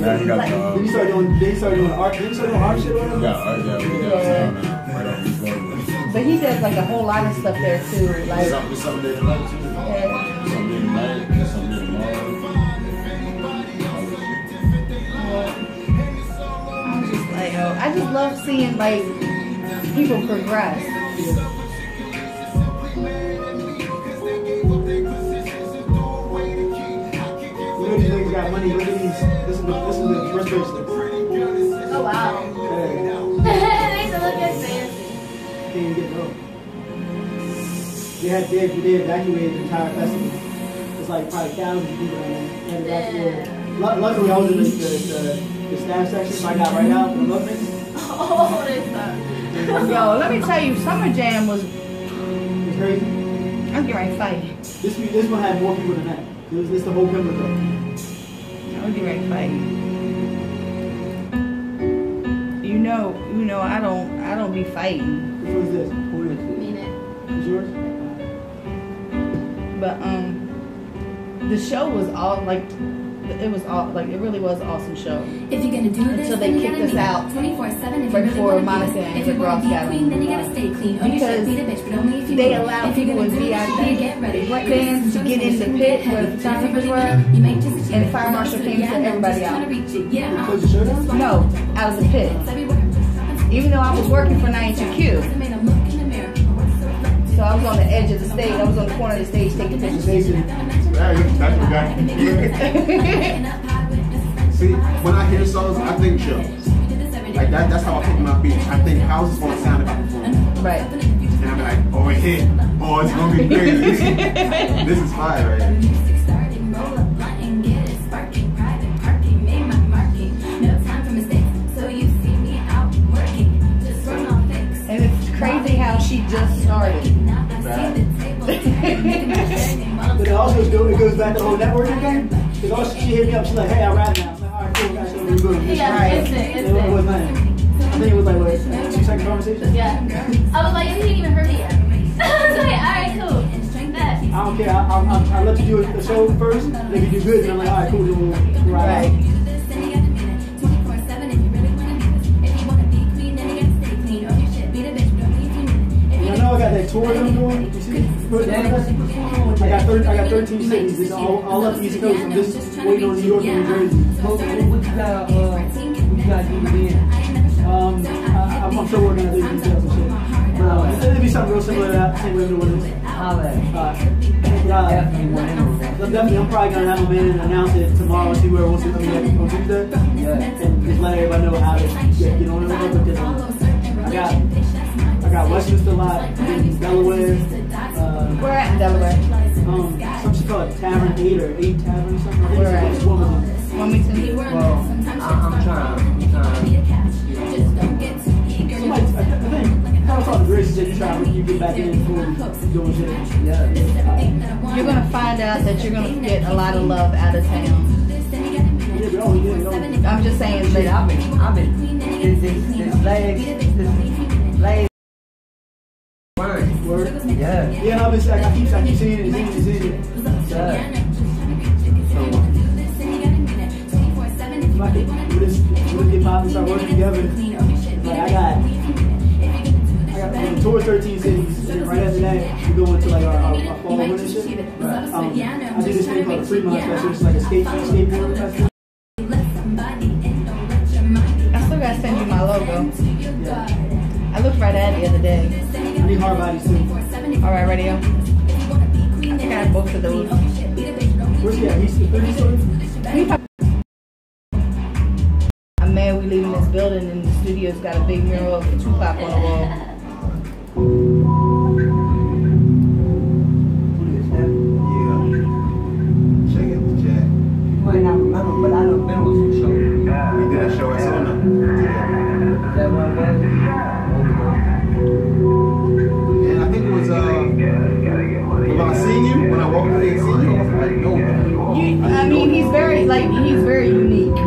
Now he got Then you started doing art. Then you started doing art shit or whatever? Yeah, art, yeah, we got right off the floor. But he does like a whole lot of stuff there too. Like something they like too. Yeah. Something they like, something they love. you know, I just love seeing like people progress. These niggas got money. Look at these. This is the first bracelet. Oh wow. Hey, They used to look as fancy. can't even get no. They evacuated the entire festival. It's like probably thousands of people in there. Luckily, I was in the staff section, so I got right out from the muffins. Oh, they suck. Yo, let me tell you, Summer Jam was It's crazy. I'm getting ready to fight. This one had more people than that. It's the whole Pimlico. I'm getting ready to fight. You know, I don't be fighting. Which one's this? Who is it? Mean it. It's yours? But the show was all like, it really was an awesome show. If you're gonna do this, Until they kicked us out 24/7. right before Monica and Rick Ross got clean, then you gotta stay clean. Because they allowed people with VIP bands to get in the pit where the photographers were, and the fire marshal came to everybody out. Close the show down? No, out of the pit. Even though I was working for 92Q. So I was on the edge of the stage. I was on the corner of the stage taking pictures. That's what got me. See, when I hear songs, I think shows. Like that's how I pick my beats. I think how's this gonna sound if I perform? Right. And I'm like, oh, it hit. Oh, it's gonna be crazy. This is fire right here. And it's crazy how she just started. But it also it goes back to the whole networking thing. Because all she hit me up, she's like, hey, I rap now. I'm like, all right, cool, guys, so we're good. Yeah, it's it. It was nice. I think it was like, what, 2-second conversation? Yeah. I was like, you didn't even hear me yet. I was like, alright, cool. Bet. I don't care. I'll let you do the show first. And if you do good, then I'm like, all right, cool, then we'll ride. Right. I know I got that tour that I'm doing. You see? I got 13 cities. It's all up the East Coast. I'm just waiting on New York and New Jersey. What you got to do again? I'm sure we're gonna do details and shit. It'll be something real similar to that. Same way to what it is. Definitely, I'm probably gonna have a man and announce it tomorrow. See where we'll see on Tuesday. Yeah. And just let everybody know how to get on it. Because I got Westminster lot in Delaware. We're at Delaware. Something called Tavern 8 or 8 Tavern or something. We're at Wilmington. Well, I'm trying. Somebody, I think, how about the Grace said you get back in before doing shit. Yeah. You're gonna find out that you're gonna get a lot of love out of town. I'm just saying that I've been, this leg. Word? Yeah. Yeah, I keep seeing it. Yeah. We'll get pop and start working together. Like I got tour 13 cities, and right after that, we go into like our fall winter shit. I do this thing called a Fremont Festival, it's like a skateboard festival. I still gotta send you my logo. Yeah. I looked right at it the other day. I need hard bodies too. Alright, radio. I think I have both of those. Where's he at? He's the 30 story? I'm mad we leaving this building and the studio's got a big mural of Tupac on the wall. Who is that? Yeah. Check out the chat. You might not remember, but I done been with some shows. We did a show at Sona. Is that one of those? And I think it was when I seen you, when I walked in and seen you, I was like, no. I mean, he's very unique.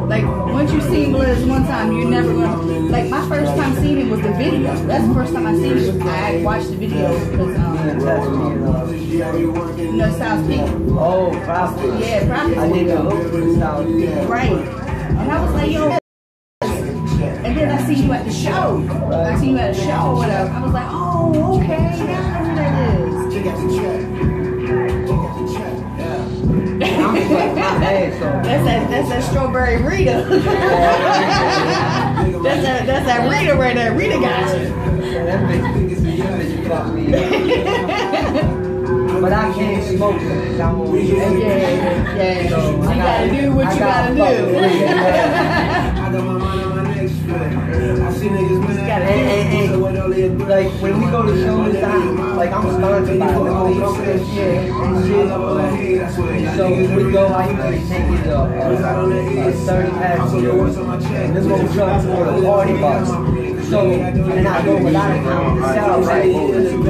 Like, once you seen Blizz one time, you're never gonna, like, my first time seeing him was the video. That's the first time I seen him. I watched the video because, South Peak. Oh, Prophet. Yeah, Prophet. I did the look for the South Peak. Right. And I was like, yo. And then I see you at the show. I see you at a show or whatever. I was like, oh, okay, now I know who that is. I'm sweating my ass off. That's that strawberry Rita. that's that Rita right there. Rita got you. That bitch fuck me up. But I can't smoke because I'm on Yeah. So You gotta do what you gotta do. I got my mind on my next foot. I see niggas when And like when we go to shows, like I'm sponsored by little companies and shit. So when we go, I usually take it a 30-pack stores. And this one we drunk for the party bus. So and I go a lot of times to sell right.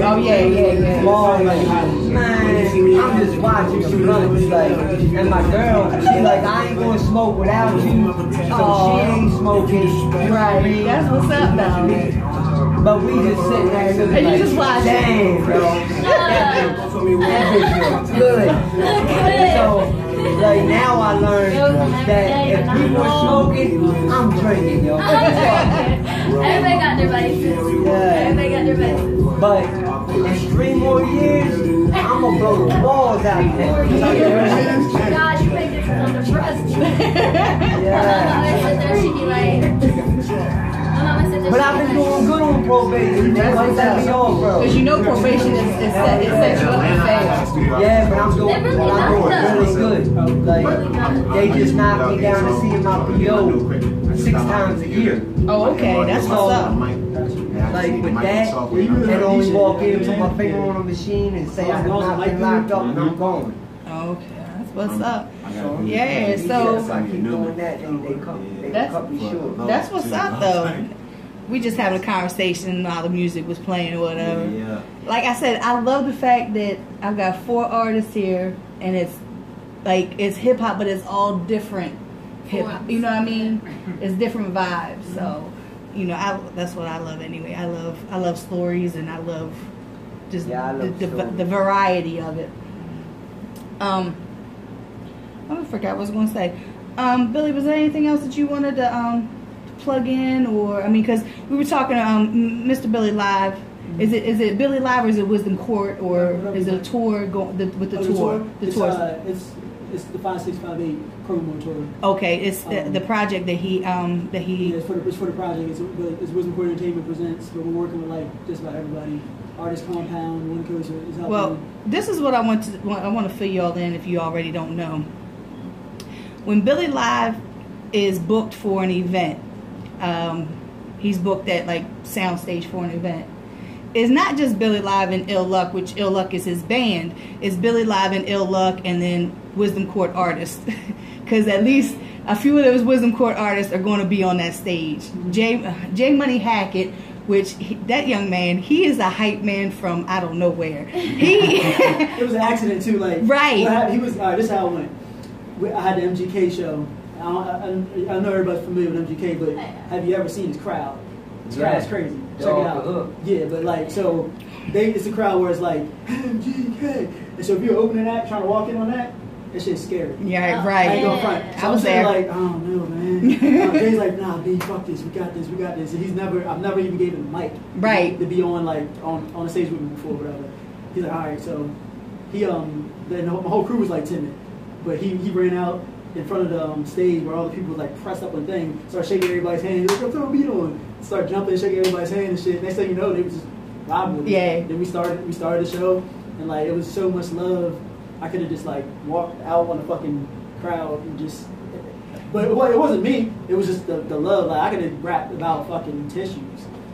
Oh yeah. Mom, like, man, I'm just watching them lunch, like, and my girl, she like, I ain't gonna smoke without you, so she ain't smoking. Right. That's what's up though. But we just sitting there and And you like, just watch. damn, bro. That bitch good. So, like, now I learned that if people are smoking, I'm drinking, yo. Everybody got their vices. Everybody got their vices. But in 3 more years, I'm gonna blow the walls out of there. God, you make this on the breast. My mama sit there, she be like, But I've been doing good on probation. That's what set me off, bro. Because you know probation is set you up to fail. Yeah, but I'm doing really good. Like, they just knocked me down to see my PO 6 times a year. Oh, okay. That's what's up. Like with that, and only walk in, put my finger on a machine and say I have not been locked up and I'm going. Okay, that's what's up. Yeah, If so I keep doing that, they cut me short. that's what's up though. We just having a conversation while the music was playing or whatever. Yeah. Like I said, I love the fact that I've got 4 artists here, and it's like it's hip hop, but it's all different hip hop. You know what I mean? It's different vibes. So, you know, that's what I love anyway. I love stories, and I love just the variety of it. I forgot what I was going to say. Billy, was there anything else that you wanted to plug in, or I mean, because we were talking Mr. Billy Live. Is it Billy Live or is it Wisdom Court, or is it a tour with the tour? It's the 5658 promo tour. Okay, it's the project that he Yeah, it's for the project. It's Wisdom Court Entertainment presents, but we're working with like just about everybody. Artist Compound, One Coach is helping. Well, this is what I want to fill y'all in if you already don't know. When Billy Live is booked for an event, he's booked at like Soundstage for an event. It's not just Billy Live and Ill Luck, which Ill Luck is his band. It's Billy Live and Ill Luck and then Wisdom Court artists. Because at least a few of those Wisdom Court artists are going to be on that stage. J Money Hackett, which that young man, he is a hype man from I don't know where. It was an accident too, like right. He was this is how it went. I had the MGK show. I know everybody's familiar with MGK, but have you ever seen his crowd? His crowd's crazy. Check it out. Yeah, but like so, it's a crowd where it's like MGK, and so if you're opening that, trying to walk in on that shit's scary. Yeah, right. I ain't going front. So I was there. Like, I don't know, man. Jay's like, nah, B, fuck this. We got this. And I've never even gave him a mic. Right. To be on like on the stage with me before, whatever. He's like, all right. So he then my whole crew was like timid, but he ran out in front of the stage where all the people like pressed up on thing, started shaking everybody's hand. He's like, yo, throw a beat on. Start jumping, shaking everybody's hand and shit. Next thing you know, they was just vibing with it. Yeah. Then we started the show, and like it was so much love. I could have just like walked out on the fucking crowd and just, but it wasn't me. It was just the love. Like I could have rapped about fucking tissues.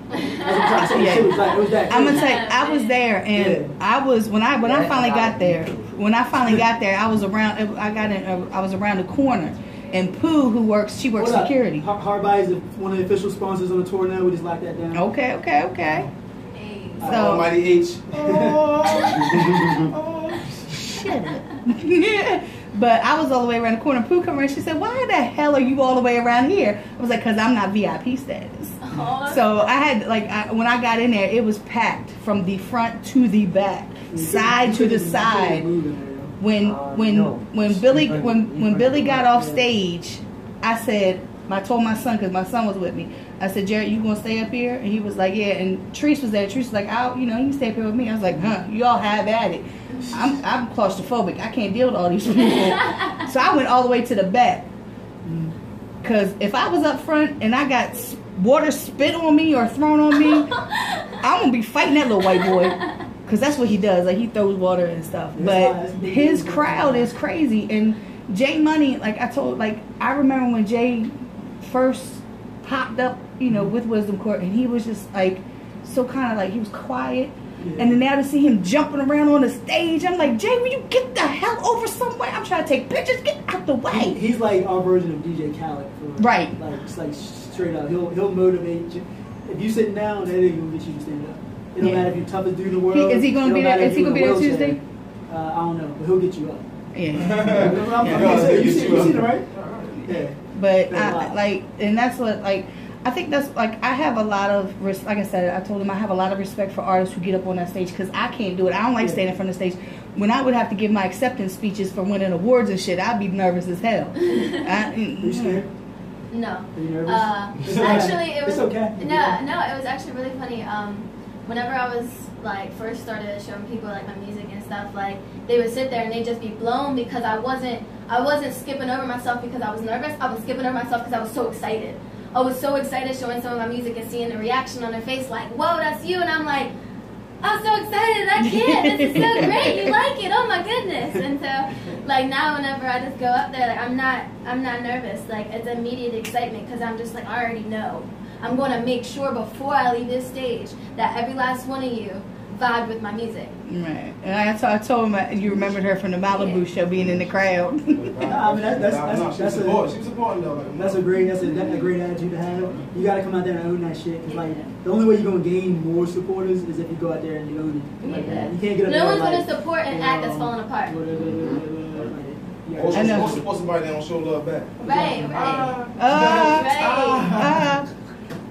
It was that I'm gonna tell you, I was there, and I was when I finally got there. When I finally got there, I was around. I was around the corner, and Pooh, she works security. Hardby is one of the official sponsors on the tour now. We just locked that down. Okay. Hey. So Almighty H. Shut up. But I was all the way around the corner. Pooh come around. She said, "Why the hell are you all the way around here?" I was like, "Cause I'm not VIP status." So I had when I got in there, it was packed from the front to the back, side to the side. When Billy got off stage, I told my son, because my son was with me, I said, "Jared, you gonna stay up here?" And he was like, "Yeah." And Treese was there. Treese was like, "You can stay up here with me." I was like, "Huh? You all have at it." I'm claustrophobic. I can't deal with all these people. So I went all the way to the back. Because if I was up front and I got water spit on me or thrown on me, I'm going to be fighting that little white boy. Because that's what he does. Like, he throws water and stuff. But his crowd is crazy. And Jay Money, like I told, like, I remember when Jay first popped up, you know, with Wisdom Court, and he was just, like, so kind of, like, he was quiet. Yeah. And then now to see him jumping around on the stage, I'm like, Jay, will you get the hell over somewhere? I'm trying to take pictures. Get out the way. He's like our version of DJ Khaled. Right. Like, it's like straight up. He'll motivate you. If you sitting down, that ain't gonna get you to stand up. It don't matter if you're toughest dude in the world. Is he gonna be there? Is he gonna be there Tuesday? I don't know, but he'll get you up. Yeah. You seen it, right? Yeah. But like, and that's what, like, I think that's, like, I have a lot of, like I said, I told him I have a lot of respect for artists who get up on that stage, because I can't do it. I don't like standing in front of the stage. When I would have to give my acceptance speeches for winning awards and shit, I'd be nervous as hell. You scared? No. Are you nervous? Actually, it was, it's okay. No, it was actually really funny. Whenever I was, like, first started showing people, like, my music and stuff, like, they would sit there and they'd just be blown because I wasn't skipping over myself because I was nervous. I was skipping over myself because I was so excited. I was so excited showing some of my music and seeing the reaction on their face, like, whoa, that's you. And I'm like, I'm so excited. I can't. This is so great. You like it. Oh, my goodness. And so, like, now whenever I just go up there, like, I'm not nervous. Like, it's immediate excitement because I'm just like, I already know. I'm going to make sure before I leave this stage that every last one of you vibe with my music. Right. And I told him you remembered her from the Malibu show being in the crowd. I mean, that's supporting though. That's a great attitude to have. You got to come out there and own that shit. Cause, like, the only way you're gonna gain more supporters is if you go out there and you own it. Like that. You can't get up no there one's like, gonna support an act that's falling apart. I know. Support somebody that don't show love back. Right.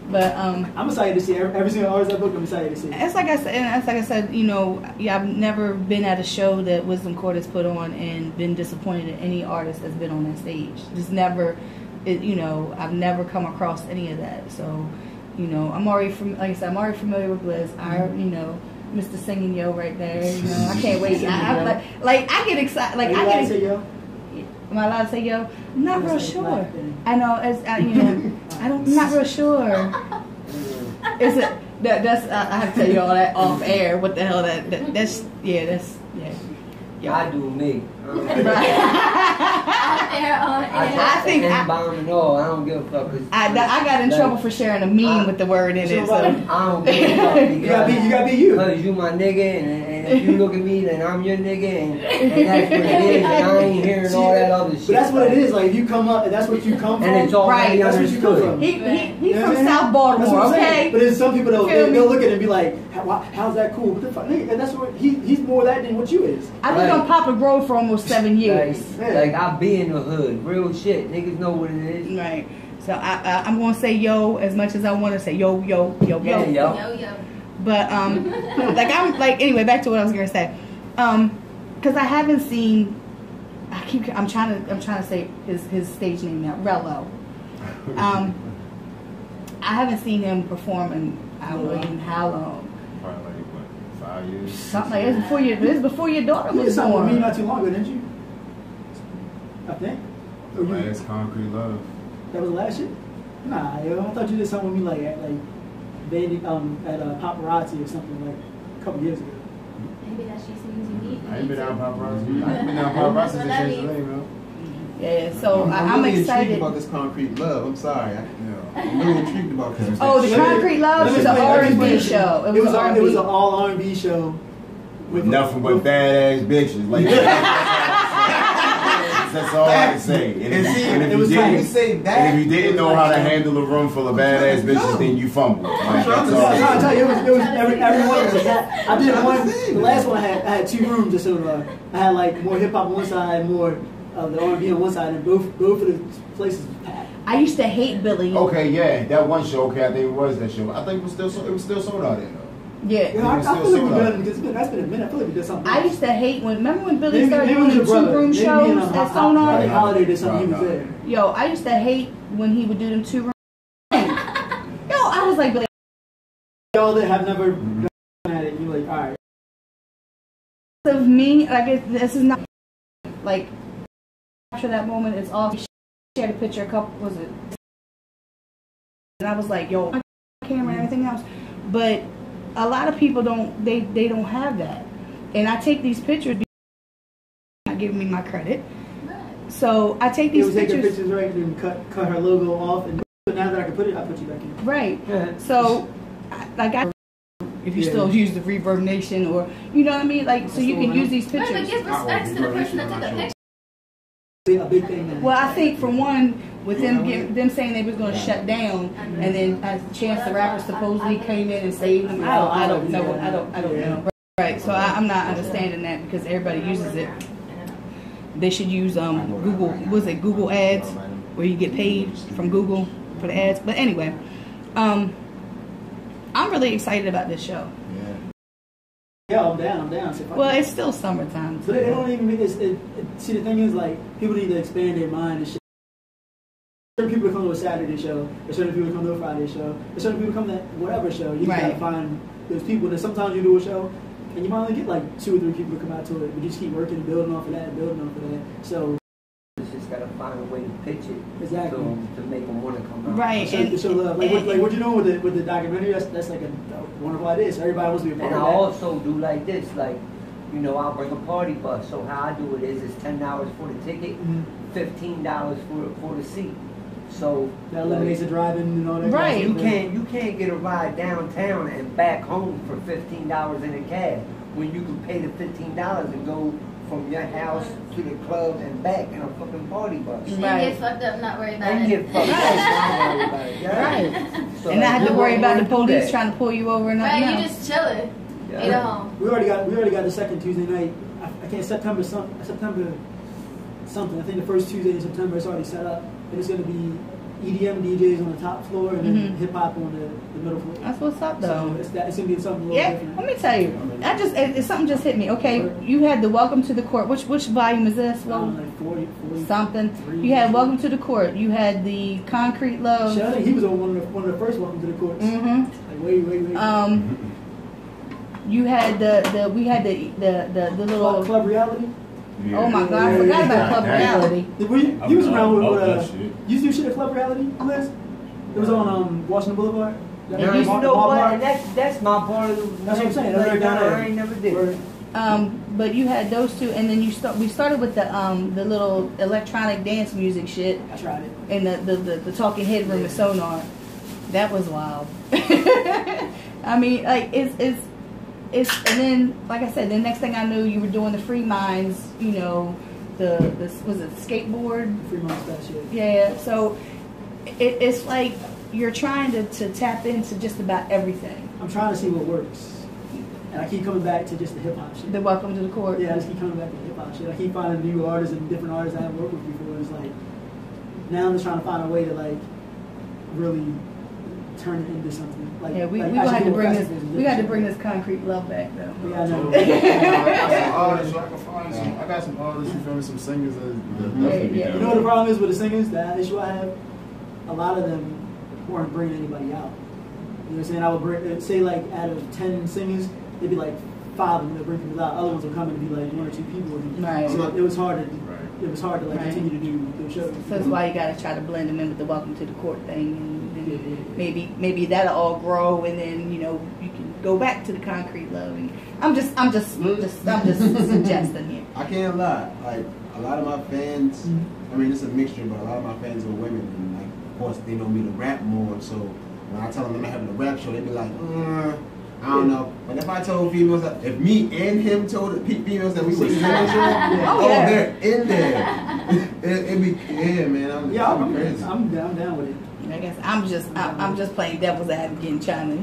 But I'm excited to see every single artist I book. I'm excited to see. It's like I said, you know, yeah, I've never been at a show that Wisdom Court has put on and been disappointed in any artist that's been on that stage. Just never, you know, I've never come across any of that. So, you know, I'm already familiar with Blizz. You know, Mr. Singing Yo right there. You know, I can't wait. I get excited. Like, I get. Am I allowed to say yo? I'm not real sure. I know, you know, I'm not real sure. Is it that's I have to tell you all that off air. What the hell that's yeah. I do me. I think B.O.M.B and all. I don't give a fuck. I got in trouble for sharing a meme with the word in it. So I don't give a fuck. You gotta be you. Because you my nigga, and if you look at me, then I'm your nigga, and that's what it is. And I ain't hearing all that other shit. But that's what it is. Like, if you come up, and that's what you come from. And it's all right. That's what you come from. He's from South Baltimore, okay? But there's some people they'll look at it and be like, how's that cool? What the fuck? And that's what he's more that than what you is. I've been on Poplar Grove for almost 7 years. Like I be in the hood, real shit. Niggas know what it is. Right. So I'm gonna say yo as much as I want to say yo. But anyway, back to what I was gonna say. Because I haven't seen. I'm trying to say his stage name now, Relloe. I haven't seen him perform in how long? Probably like what, 5 years? Something like this before your daughter was born. born. Me not too long ago, didn't you? I think. Last Concrete Love. That was the last shit? Nah, yo, I thought you did something with me like at Paparazzi or something like a couple years ago. Maybe that's just music. I ain't been down Paparazzi. Since yesterday, bro. Yeah, so I'm really excited intrigued about this Concrete Love. I'm sorry. I'm really intrigued about this. Oh, the Concrete Love is an R&B show. It was an all R&B show. With nothing but badass bitches. Like that's all I can say. And if you didn't know how to handle a room full of badass bitches, then you fumbled. Like, that's all I tell you, it was every one of us. I did one. The last one I had 2 rooms, just so I had like more hip hop on one side, more of the R&B on one side, and both of the places was packed. I used to hate Billy. Okay, yeah, that one show. Okay, I think it was that show. I think it was still sold out there though. Yeah, I feel like we done because that's been a minute. I feel like we did something. I used to hate remember when Billy started doing the 2-room shows at Sonar? Holiday did something. He was there. Yo, I used to hate when he would do them 2-room. Yo, I was like, Billy. Y'all that have never done at it, you like, all right. of me, like this is not like after that moment. It's all she had a picture. A couple was it, and I was like, yo, my camera and everything else. But a lot of people don't. They don't have that, and I take these pictures. Not giving me my credit. So I take these pictures. Pictures right and cut her logo off, and now that I can put it, I put you back in. Right. So, like if you still use the Reverb Nation, or you know what I mean, like so you can use these pictures. Right, but give respect to the person that took the picture. A big thing. Well, I think for one, with them saying they was going to shut down, and then Chance the Rapper supposedly came in and saved them. I don't know. Right. So I'm not understanding that because everybody uses it. They should use Google. Was it Google Ads, where you get paid from Google for the ads? But anyway, I'm really excited about this show. Yeah, I'm down. Well, it's still summertime. But it don't even see, the thing is, like, people need to expand their mind and shit. Certain people come to a Saturday show, there's certain people come to a Friday show, there's certain people come to whatever show. You just gotta find those people that sometimes you do a show and you might only get like 2 or 3 people to come out to it, but you just keep working and building off of that. So you just gotta find a way to pitch it exactly to make them want to come out. Right. To show love. Like what you doing with the documentary, that's like a wonderful idea. So everybody wants to be a part of that. And I also do like this, like, you know, I'll bring a party bus. So how I do it is it's $10 for the ticket, $15 for the seat. So that eliminates the driving and all that. Right. You can't get a ride downtown and back home for $15 in a cab when you can pay the $15 and go from your house to the club and back in a fucking party bus. And get fucked up, not worry about and it. Get fucked up, not worry about it. Right. So and not have to worry about the police trying to pull you over and nothing Right, you else. just chilling. Get home. We already got the second Tuesday night. I can't September something. I think the first Tuesday in September is already set up. And it's gonna be EDM DJs on the top floor and then hip hop on the middle floor. That's what's up, though. So it's gonna be something a little different. Let me tell you, something just hit me. Okay, you had the Welcome to the Court. Which volume is this? Well, like 40 something. You had Welcome to the Court. You had the Concrete Love. Sheldon, he was on one of the first Welcome to the Courts. Like wait. You had we had the little Club Reality. Yeah. Oh my God, I forgot about Club Reality. You was around with you do shit at Club Reality, Blizz? It was on Washington Boulevard. You know what? That's my part of the. That's what I'm saying. I ain't never did. But you had those two, and then we started with the little electronic dance music shit. I tried it. And the talking head room with Sonar. That was wild. I mean, like it's and then like I said, the next thing I knew, you were doing the Free Minds. You know, was it skateboard? Free Minds, that shit. Yeah. So it's like you're trying to tap into just about everything. I'm trying to see what works. And I keep coming back to just the hip hop shit. The Welcome to the Court. Yeah, I just keep coming back to the hip hop shit. I keep finding new artists and different artists I haven't worked with before. It's like now I'm just trying to find a way to like really turn it into something. Like, yeah, we like gonna have to bring this. festivals. We got to bring this Concrete Love back though. Yeah, I know. I got some artists, you feel me, some singers that Yeah. You know what the problem is with the singers? That issue I have. A lot of them weren't bringing anybody out. You know what I'm saying? I would bring, say like out of 10 singers, it'd be like 5 of them that bring people out. Other ones would come and be like 1 or 2 people. Right. So it was hard to like continue to do those shows. So that's why you got to try to blend them in with the Welcome to the Court thing, and maybe that'll all grow, and then you can go back to the Concrete Love. And I'm just suggesting here. I can't lie. Like a lot of my fans, I mean it's a mixture, but a lot of my fans are women, and like of course they know me to rap more. So when I tell them I'm not having a rap show, they be like, I don't know. But if I told females, if me and him told the females that we were doing a show, they're in there. It'd be man. I'm crazy. I'm down with it. I guess I'm just playing devil's advocate in China,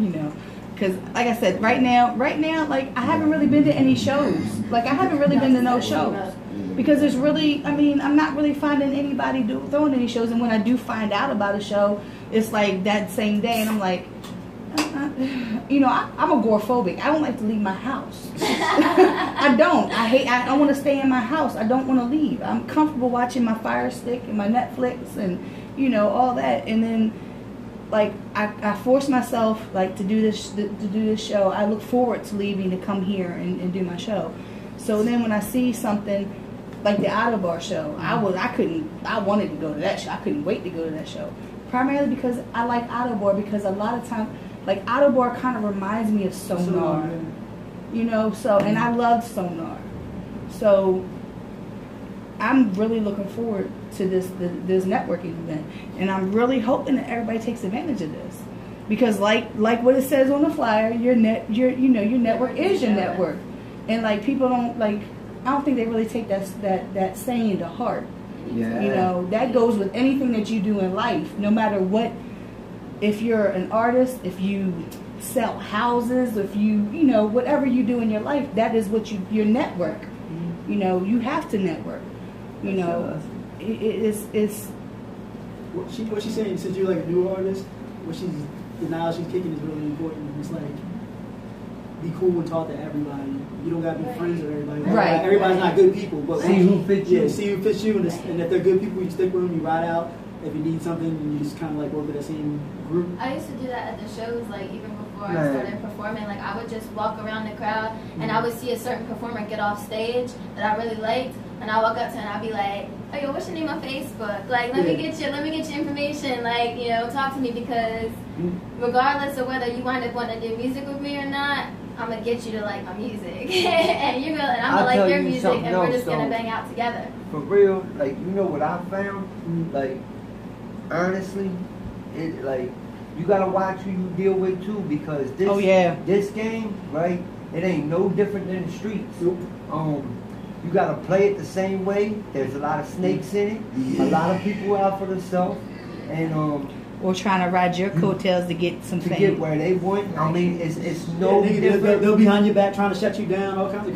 because like I said, right now, like I haven't really been to any shows. Like I haven't really been to no shows because there's really, I'm not really finding anybody throwing any shows. And when I do find out about a show, it's like that same day, and I'm like, I'm agoraphobic. I don't like to leave my house. I don't. I want to stay in my house. I don't want to leave. I'm comfortable watching my Fire Stick and my Netflix and all that. And then like I force myself like to do this show. I look forward to leaving to come here and do my show. So then when I see something like the Autobar show, I wanted to go to that show. I couldn't wait to go to that show. Primarily because I like Autobar, because a lot of times, like Autobar kind of reminds me of Sonar. You know, so, and I love Sonar. So I'm really looking forward to this networking event, and I'm really hoping that everybody takes advantage of this, because like what it says on the flyer, your network is your network, and like people don't I don't think they really take that saying to heart. Yeah. You know, that goes with anything that you do in life, no matter what. If you're an artist, if you sell houses, if you whatever you do in your life, that is what your network. You know, you have to network. You know, it's. What she's saying, since you're like a new artist, the knowledge she's kicking is really important. It's like, be cool and talk to everybody. You don't gotta be friends with everybody. Right. Everybody's not good people, but see who fits you. Yeah, see who fits you, and if they're good people, you stick with them. You ride out. If you need something, you just kind of like work with that same group. I used to do that at the shows, like even before I started performing. Like I would just walk around the crowd, and I would see a certain performer get off stage that I really liked, and I walk up to her and I'd be like, "Oh, yo, what's your name on Facebook? Like, let me get your information. Like, talk to me, because regardless of whether you wind up wanting to do music with me or not, I'm gonna get you to like my music, and I'm gonna like your music, and we're just gonna bang out together." For real, like what I found, like honestly, it like you gotta watch who you deal with too, because this game, right? It ain't no different than the streets. You gotta play it the same way. There's a lot of snakes in it. A lot of people out for themselves, and or trying to ride your coattails to get some fame. Get where they want. I mean, it's no different. They'll behind your back trying to shut you down, all kinds of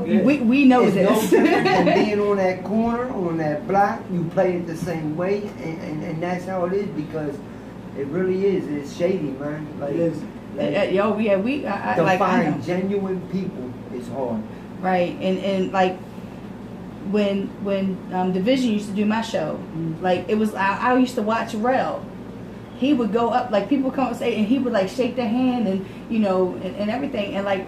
we know it's this. No different than being on that corner, on that block. You play it the same way, and that's how it is, because it really is. It's shady, man. Like, it is. To find genuine people is hard. Right, and like when Division used to do my show, like it was I used to watch Rel. He would go up, like people come and say, and he would like shake their hand and and everything, and like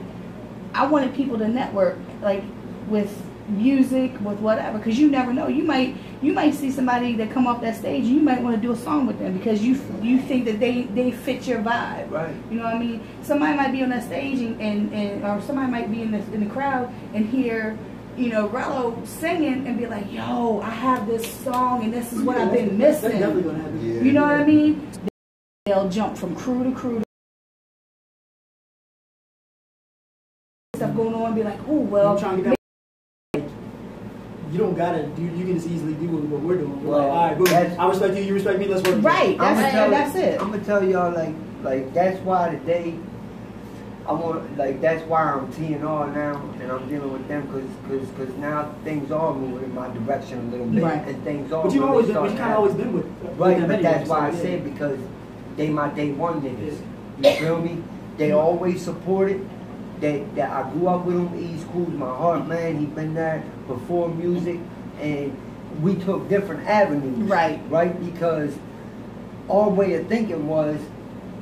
I wanted people to network like with music, with whatever, because you never know, you might see somebody that come off that stage, and you might want to do a song with them because you think that they fit your vibe, right? You know what I mean? Somebody might be on that stage and or somebody might be in the crowd and hear Relloe singing and be like, "Yo, I have this song and this is what I've been missing." That's definitely gonna happen. You know what I mean? They'll jump from crew to crew. Stuff going on, and be like, "Oh well." I'm trying to get that. You don't gotta do. You can just easily do what we're doing. We're like, all right, boom. I respect you. You respect me. Let's work. Right. That's it. I'm gonna tell y'all like that's why today. That's why I'm T&R now, and I'm dealing with them, because now things are moving in my direction a little bit, and things are. But you really kind of always been with. Right, but that's why I said, because they my day one niggas. You feel me? They always supported. That I grew up with him. He's cool as my heart, man. He been there before music, and we took different avenues. Right. Because our way of thinking was,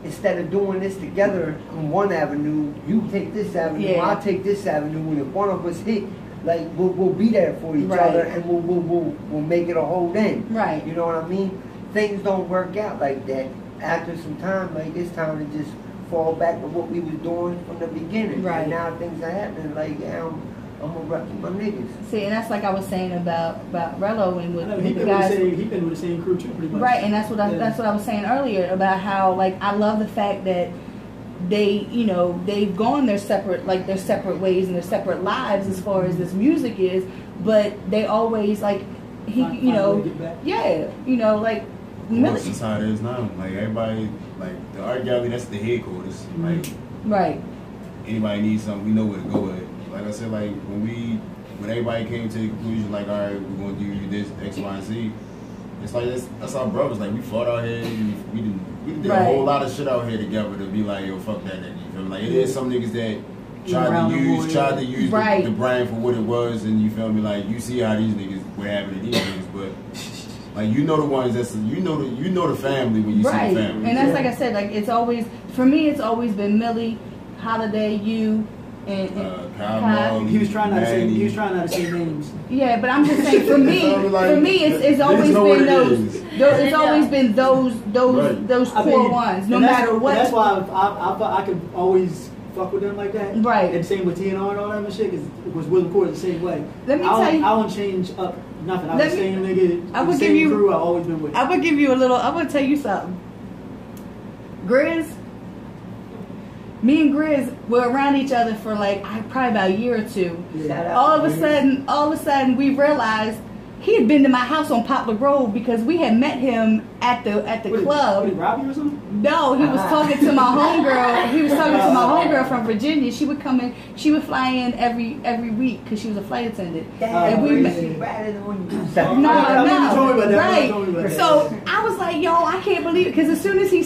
instead of doing this together on one avenue, you take this avenue, I take this avenue, and if one of us hit, like we'll be there for each other, and we'll make it a whole thing. Right. You know what I mean? Things don't work out like that. After some time, like it's time to just fall back to what we was doing from the beginning. Right. And now things are happening. Like I'm gonna rep my niggas. See, and that's like I was saying about Relloe and with he the guys. He been with the same crew too, pretty much. Right, and that's what I was saying earlier about how like I love the fact that they've gone their separate ways and their separate lives as far as this music is, but they always like like Millie. That's how it is now. Like everybody, like the art gallery, that's the headquarters. Like anybody needs something, we know where to go with it. Like I said, like when everybody came to the conclusion, like, all right, we're gonna do this X, Y, and Z. It's like that's our brothers. Like we fought out here. We did a whole lot of shit out here together to be like, yo, fuck that nigga. You feel me? Like it is some niggas that tried to use the brand for what it was, and you feel me? Like you see how these niggas were having to these niggas, but. Like the ones that's you know the family when you see the family. And that's like I said, like it's always for me. It's always been Millie, Holiday, you, and he was trying not to say. He was trying not to say names. Yeah, but I'm just saying for me, it's always been those. It's always been those core ones, no matter what. That's why I could always fuck with them like that. Right. And same with TNR and all that shit, because it was Will Court the same way. Let me tell you, I won't change up nothing. I'm the same nigga. I would give you. Crew I've always been with. I would give you a little. I would tell you something. Grizz. Me and Grizz were around each other for like probably about a year or two. Yeah. All of a sudden, we realized he had been to my house on Poplar Road because we had met him at the club. Did he rob you or something? No, he was talking to my homegirl. He was talking to my homegirl from Virginia. She would come in. She would fly in every week because she was a flight attendant. And we right. So I was like, yo, I can't believe it, because as soon as he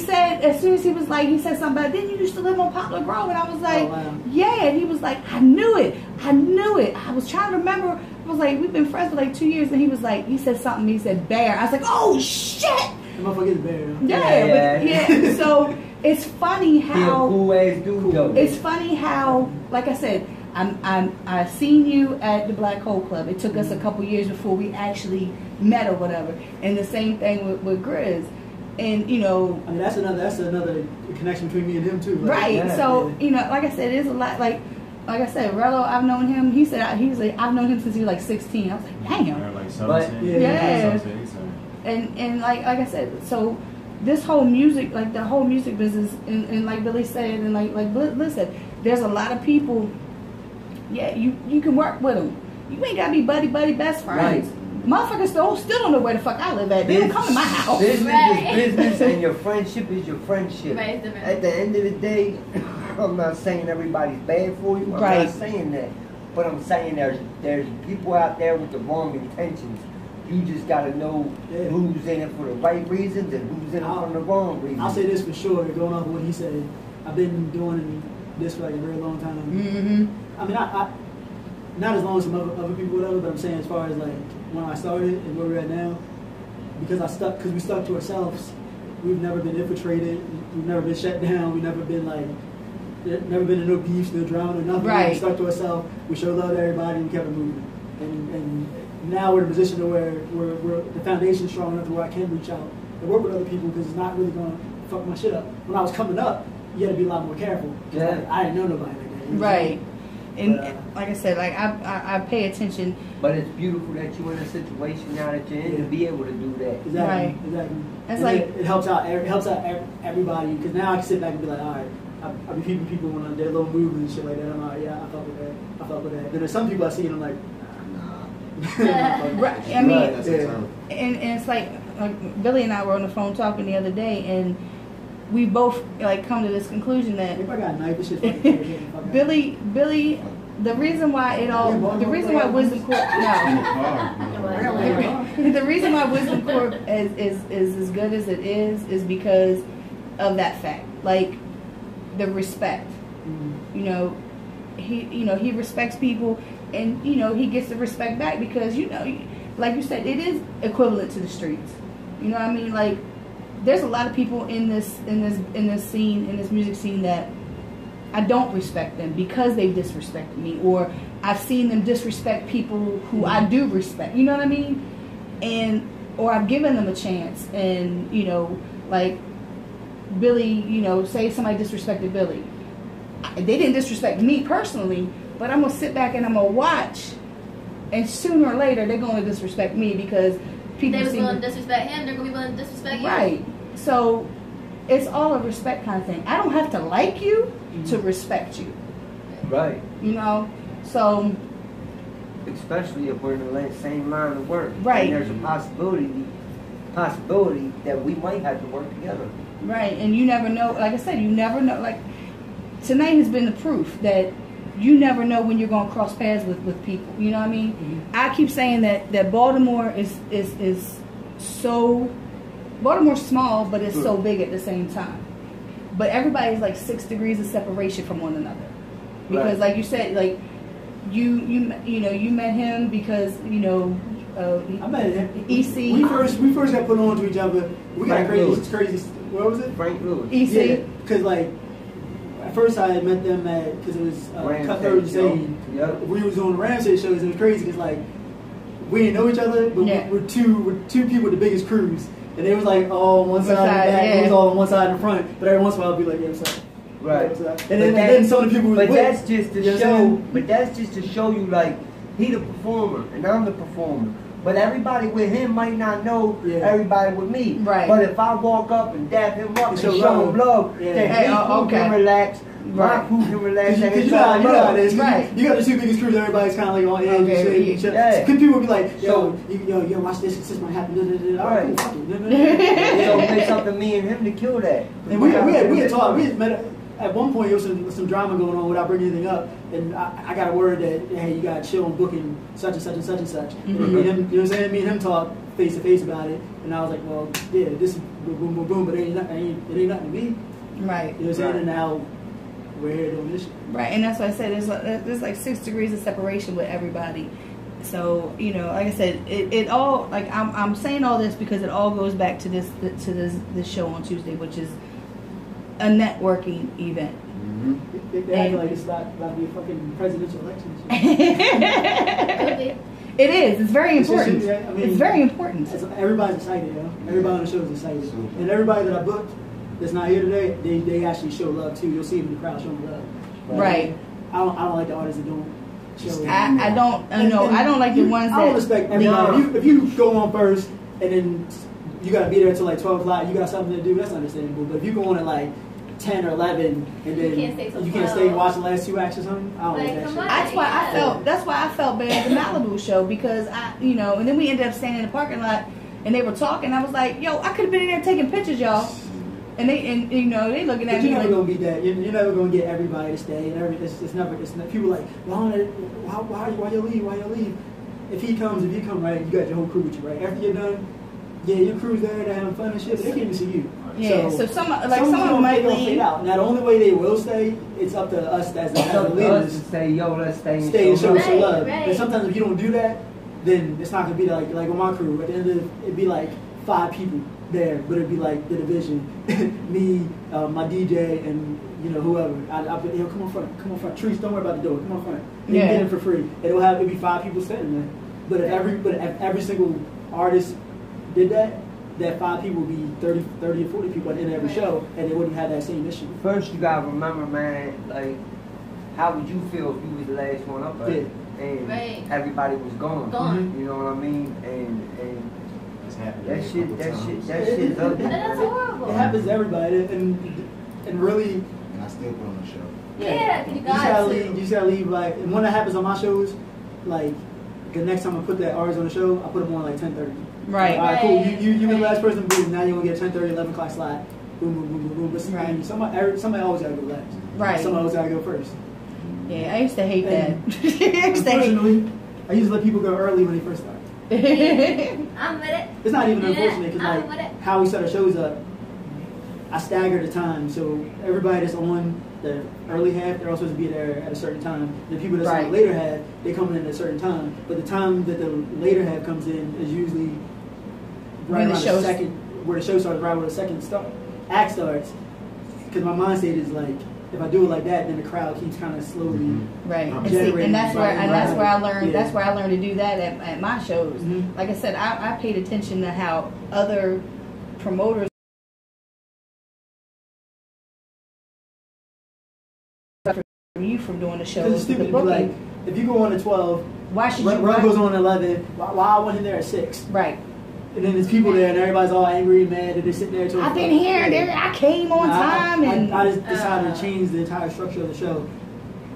was like, he said something about, didn't you used to live on Poplar Grove? And I was like, yeah. And he was like, I knew it. I was trying to remember. I was like, we've been friends for like 2 years, and he was like, he said something. He said Bear. I was like, oh shit. The motherfucker's Bear. Yeah. So it's funny how. Cool ass dude though. It's funny how, like I said, I seen you at the Black Hole Club. It took us a couple years before we actually met or whatever. And the same thing with Grizz. And you know, I mean, that's another connection between me and him too. Like, right. Yeah, so you know, like I said, there's a lot. Like I said, Relloe, I've known him. He said he's like, I've known him since he was like 16. I was like, damn. Yeah, like 17. Yeah. And like I said, so this whole music, like the whole music business, and like Billy said, and like Blizz said, there's a lot of people. Yeah, you can work with them. You ain't gotta be buddy best friends. Right. Motherfuckers still don't know where the fuck I live at. They don't come to my house. Business is business, and your friendship is your friendship. Right. At the end of the day, I'm not saying everybody's bad for you. I'm not saying that, but I'm saying there's people out there with the wrong intentions. You just gotta know who's in it for the right reasons and who's in it for the wrong reasons. I'll say this for sure, going off of what he said. I've been doing this for like a very long time. Mm-hmm. I mean, I not as long as some other people, whatever. But I'm saying, as far as like when I started and where we're at now, because we stuck to ourselves. We've never been infiltrated. We've never been shut down. We've never been like, never been in no beefs, no drama, or nothing. Right. We stuck to ourselves. We showed love to everybody. And we kept it moving. And now we're in a position to where the foundation is strong enough to where I can reach out and work with other people, because it's not really going to fuck my shit up. When I was coming up, you had to be a lot more careful. Yeah. I didn't know nobody like that. Right. And like I said, like I pay attention. But it's beautiful that you're in a situation now that you're in to be able to do that. Exactly. Right. Exactly. It's like it helps out everybody, because now I can sit back and be like, all right, I'll be keeping people when their little moves and shit like that. I'm like, yeah, I fuck with that. I fuck with that. Then there's some people I see and I'm like, right. I mean, and it's like Billy and I were on the phone talking the other day, and we both like come to this conclusion that if I got a knife, this shit. Billy, the reason why Wisdom Corp, the reason why Wisdom Corp is as good as it is because of that fact, like the respect. You know, he respects people, and he gets the respect back because like you said, it is equivalent to the streets. You know what I mean? Like, there's a lot of people in this music scene that I don't respect them because they disrespected me, or I've seen them disrespect people who I do respect. You know what I mean? Or I've given them a chance, and like Billy, say somebody disrespected Billy. They didn't disrespect me personally, but I'm gonna sit back and I'm gonna watch, and sooner or later they're gonna disrespect me because people. They was willing to disrespect him. They're gonna be willing to disrespect you. Right. So it's all a respect kind of thing. I don't have to like you to respect you. Right. So. Especially if we're in the same line of work. Right. And there's a possibility that we might have to work together. Right. And you never know. Like I said, you never know. Like, tonight has been the proof that you never know when you're going to cross paths with people. You know what I mean? Mm-hmm. I keep saying that Baltimore is so... Baltimore's small, but it's so big at the same time. But everybody's like 6 degrees of separation from one another. Because like you said, like you met him because I met him. EC. We first got put on to each other. We got crazy. What was it? Frank Lewis. EC. Yeah, because like At first, I had met them because it was Cut Third Insane. Yep. We was on the Ramsey shows. It was crazy because like we didn't know each other, but we're two people with the biggest crews, and they was like all on one side of the back. We was all on one side in the front. But every once in a while, I'll be like, yeah, what's up? Right. And then some of the people was But with. that's just to show. But that's just to show you like he the performer and I'm the performer. But everybody with him might not know everybody with me. Right. But if I walk up and dap him up and show him love, then he can relax. My crew can relax. Because you know this. Right. You got the two biggest crews. Everybody's kind of like on edge. Because people will be like, yo, watch this. This might happen. Right. So it makes up to me and him to kill that. And we had talked. We had met. At one point, there was some drama going on without bringing anything up, and I got a word that, hey, you got to chill on booking such and such and such and such. And me and him, you know what I'm saying? Me and him talk face to face about it, and I was like, well, yeah, this is boom, boom, boom, but it ain't nothing to me. Right. You know what I'm saying? And now we're here doing this shit. Right, and that's why I said there's like 6 degrees of separation with everybody. So, you know, like I said, it all, like, I'm saying all this because it all goes back to this show on Tuesday, which is a networking event. They act like it's about to be a fucking presidential election. It is. It's very important. It's very important. Everybody's excited, yo. Everybody on the show is excited. And everybody that I booked that's not here today, they actually show love too. You'll see them in the crowd showing love. Right. I don't like the artists that don't show. I don't like the ones that. I don't respect everybody. If you go on first and then you gotta be there until like 12 o'clock, you got something to do, that's understandable. But if you go on at like 10 or 11 and then you can't stay and watch the last 2 acts or something, I don't like that shit. That's why I felt bad at the Malibu show, because and then we ended up standing in the parking lot and they were talking. I was like, yo, I could have been in there taking pictures, y'all. And they looking at me. You're never gonna be that. You're never gonna get everybody to stay. And it's never. People like, why you leave? If he come right, you got your whole crew with you, right? After you're done, your crew's there, they're having fun and shit, but they can't even see you. Yeah. So some might leave. Now the only way they will stay, it's up to us as the leaders to say, yo, let's stay and show love. Right. And sometimes if you don't do that, then it's not gonna be like with my crew. At the end of it'd be like 5 people there, but it'd be like the division, me, my DJ, and whoever. Yo, come on front. Trees, don't worry about the door. Come on front. You can get it for free. It'd be 5 people sitting there. But if every single artist did that 5 people would be 30 or 40 people at the end of every show, and they wouldn't have that same issue. First, you gotta remember, man, like, how would you feel if you was the last one up there and everybody was gone? You know what I mean? And that shit is ugly. That's horrible. It happens to everybody, and really. And I still put on the show. Yeah, you just gotta leave. Like, and when that happens on my shows, like, the next time I put that R's on the show, I put them on like 10:30. Right. All right, cool. You been the last person, boom. Now you're gonna get a 10:30, 11 o'clock slot. Boom, boom, boom, boom, boom. But somebody always gotta go last. Right. Somebody always gotta go first. Yeah, I used to hate that. Unfortunately, I used to let people go early when they first start. I'm with it. It's not even unfortunate because like how we set our shows up, I stagger the time. So everybody that's on the early half, they're all supposed to be there at a certain time. The people that's on the later half, they come in at a certain time. But the time that the later half comes in is usually right around the second, where the show starts, right where the second act starts. Because my mindset is like, if I do it like that, then the crowd keeps kind of slowly and that's where I learned. That's where I learned to do that at my shows. Like I said, I paid attention to how other promoters you from doing the shows. It's stupid. Like, if you go on at 12, why should you run goes on at 11? Why I want him there at 6? Right. And then there's people there, and everybody's all angry and mad that they're sitting there. I've been here, I came on time, and I just decided to change the entire structure of the show.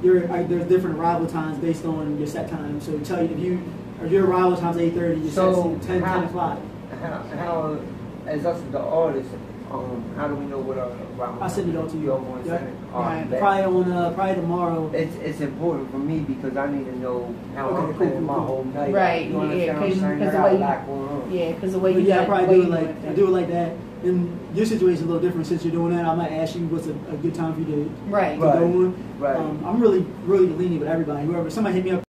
There's different arrival times based on your set time. So tell you if your arrival time's 8:30, your set's 10 o'clock. How, as us the artists, how do we know what our arrival? I'll send it all to you. Probably tomorrow. It's important for me because I need to know how I'm planning my whole night. Right. Because the way you I probably do it like that. And your situation's a little different since you're doing that. I might ask you what's a good time for you to go on. Right. I'm really lenient with everybody. Somebody hit me up.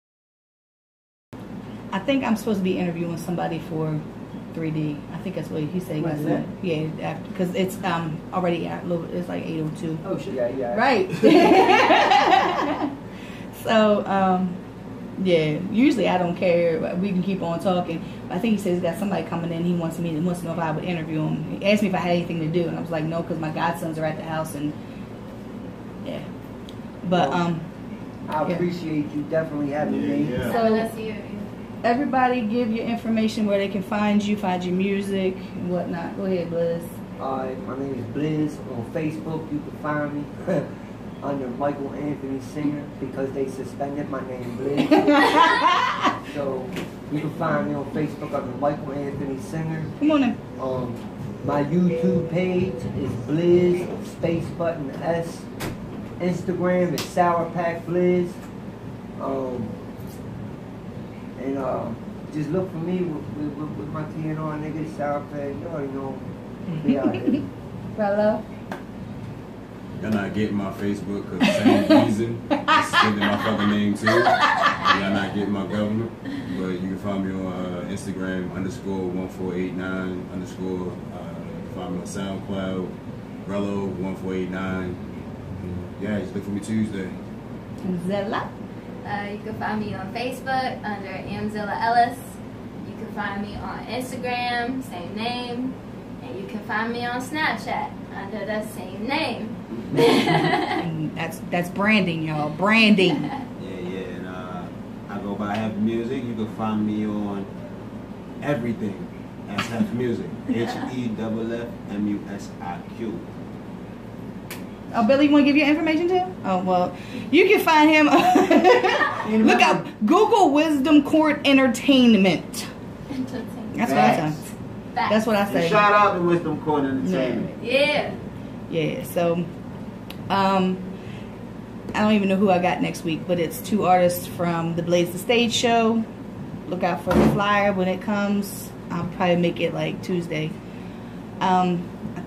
I think I'm supposed to be interviewing somebody for 3D. I think that's what he said. He got When's some, yeah, because it's already at it's like 8:02. Oh shit. Yeah. Right. So yeah. Usually I don't care. We can keep on talking. I think he says he's got somebody coming in. He wants to know if I would interview him. He asked me if I had anything to do, and I was like, no, because my godsons are at the house, and yeah. But I yeah. appreciate you definitely having me. Yeah. So That's you. everybody, give your information where they can find you music and whatnot. Go ahead, Blizz. My name is Blizz on Facebook. You can find me under Michael Anthony Singer because they suspended my name Blizz. So you can find me on Facebook under Michael Anthony Singer. Come on in. My YouTube page is Blizz space button S. Instagram is Sour Pack Blizz. And just look for me with my TNR nigga Sour Pack. You already know. Be out here. Relloe. Y'all not getting my Facebook because the same reason. It's sending my fucking name too. Y'all not getting my government. But you can find me on Instagram _1489 _ find me on SoundCloud, Relloe1489. Yeah, just look for me Tuesday. Amzilla. You can find me on Facebook under Amzilla Ellis. You can find me on Instagram, same name. And you can find me on Snapchat under the same name. That's branding, y'all. Branding. Yeah. And I go by Heff Musiq. You can find me on everything as Heff Musiq. HEFFMUSIQ. Oh, Billy, you want to give your information too? Oh, well, you can find him. Look up Google Wisdom Court Entertainment. That's what I say. That's what I say. And shout out to Wisdom Court Entertainment. Yeah. Yeah. So, I don't even know who I got next week, but it's 2 artists from the Blaze the Stage show. Look out for the flyer when it comes. I'll probably make it like Tuesday. I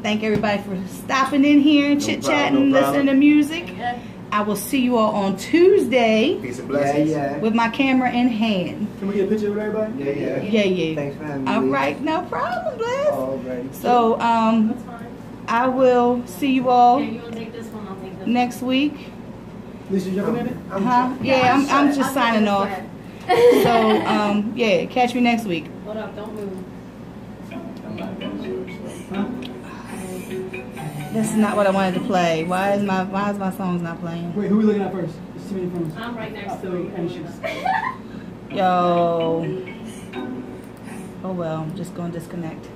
thank everybody for stopping in here and chit-chatting, listening to music. Yeah. I will see you all on Tuesday Peace and blessings. Yeah. with my camera in hand. Can we get a picture with everybody? Yeah. Thanks for having me. All right, no problem, Blizz. Alrighty. So, That's fine. I will see you all Here, you want to take this one? I'll take this next week. Lisa, you jumping in it? Yeah, I'm just signing off. So, yeah, catch me next week. Hold up, don't move. This is not what I wanted to play. Why is my songs not playing? Wait, who are we looking at first? There's too many phones. I'm right next to you. you. Anxious. Yo. Oh well, I'm just gonna disconnect.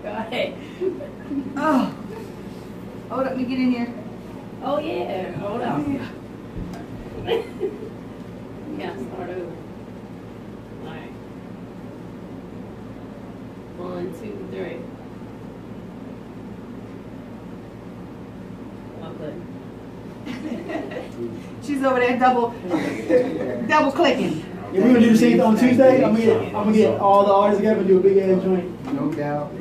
Go ahead. Oh. Hold up, let me get in here. Oh yeah, hold on. You gotta start over. Alright. 1, 2, 3. Oh, good. She's over there double clicking. Yeah, we're gonna do the same thing on Tuesday. I'm gonna get all the artists together and do a big ass joint. No doubt.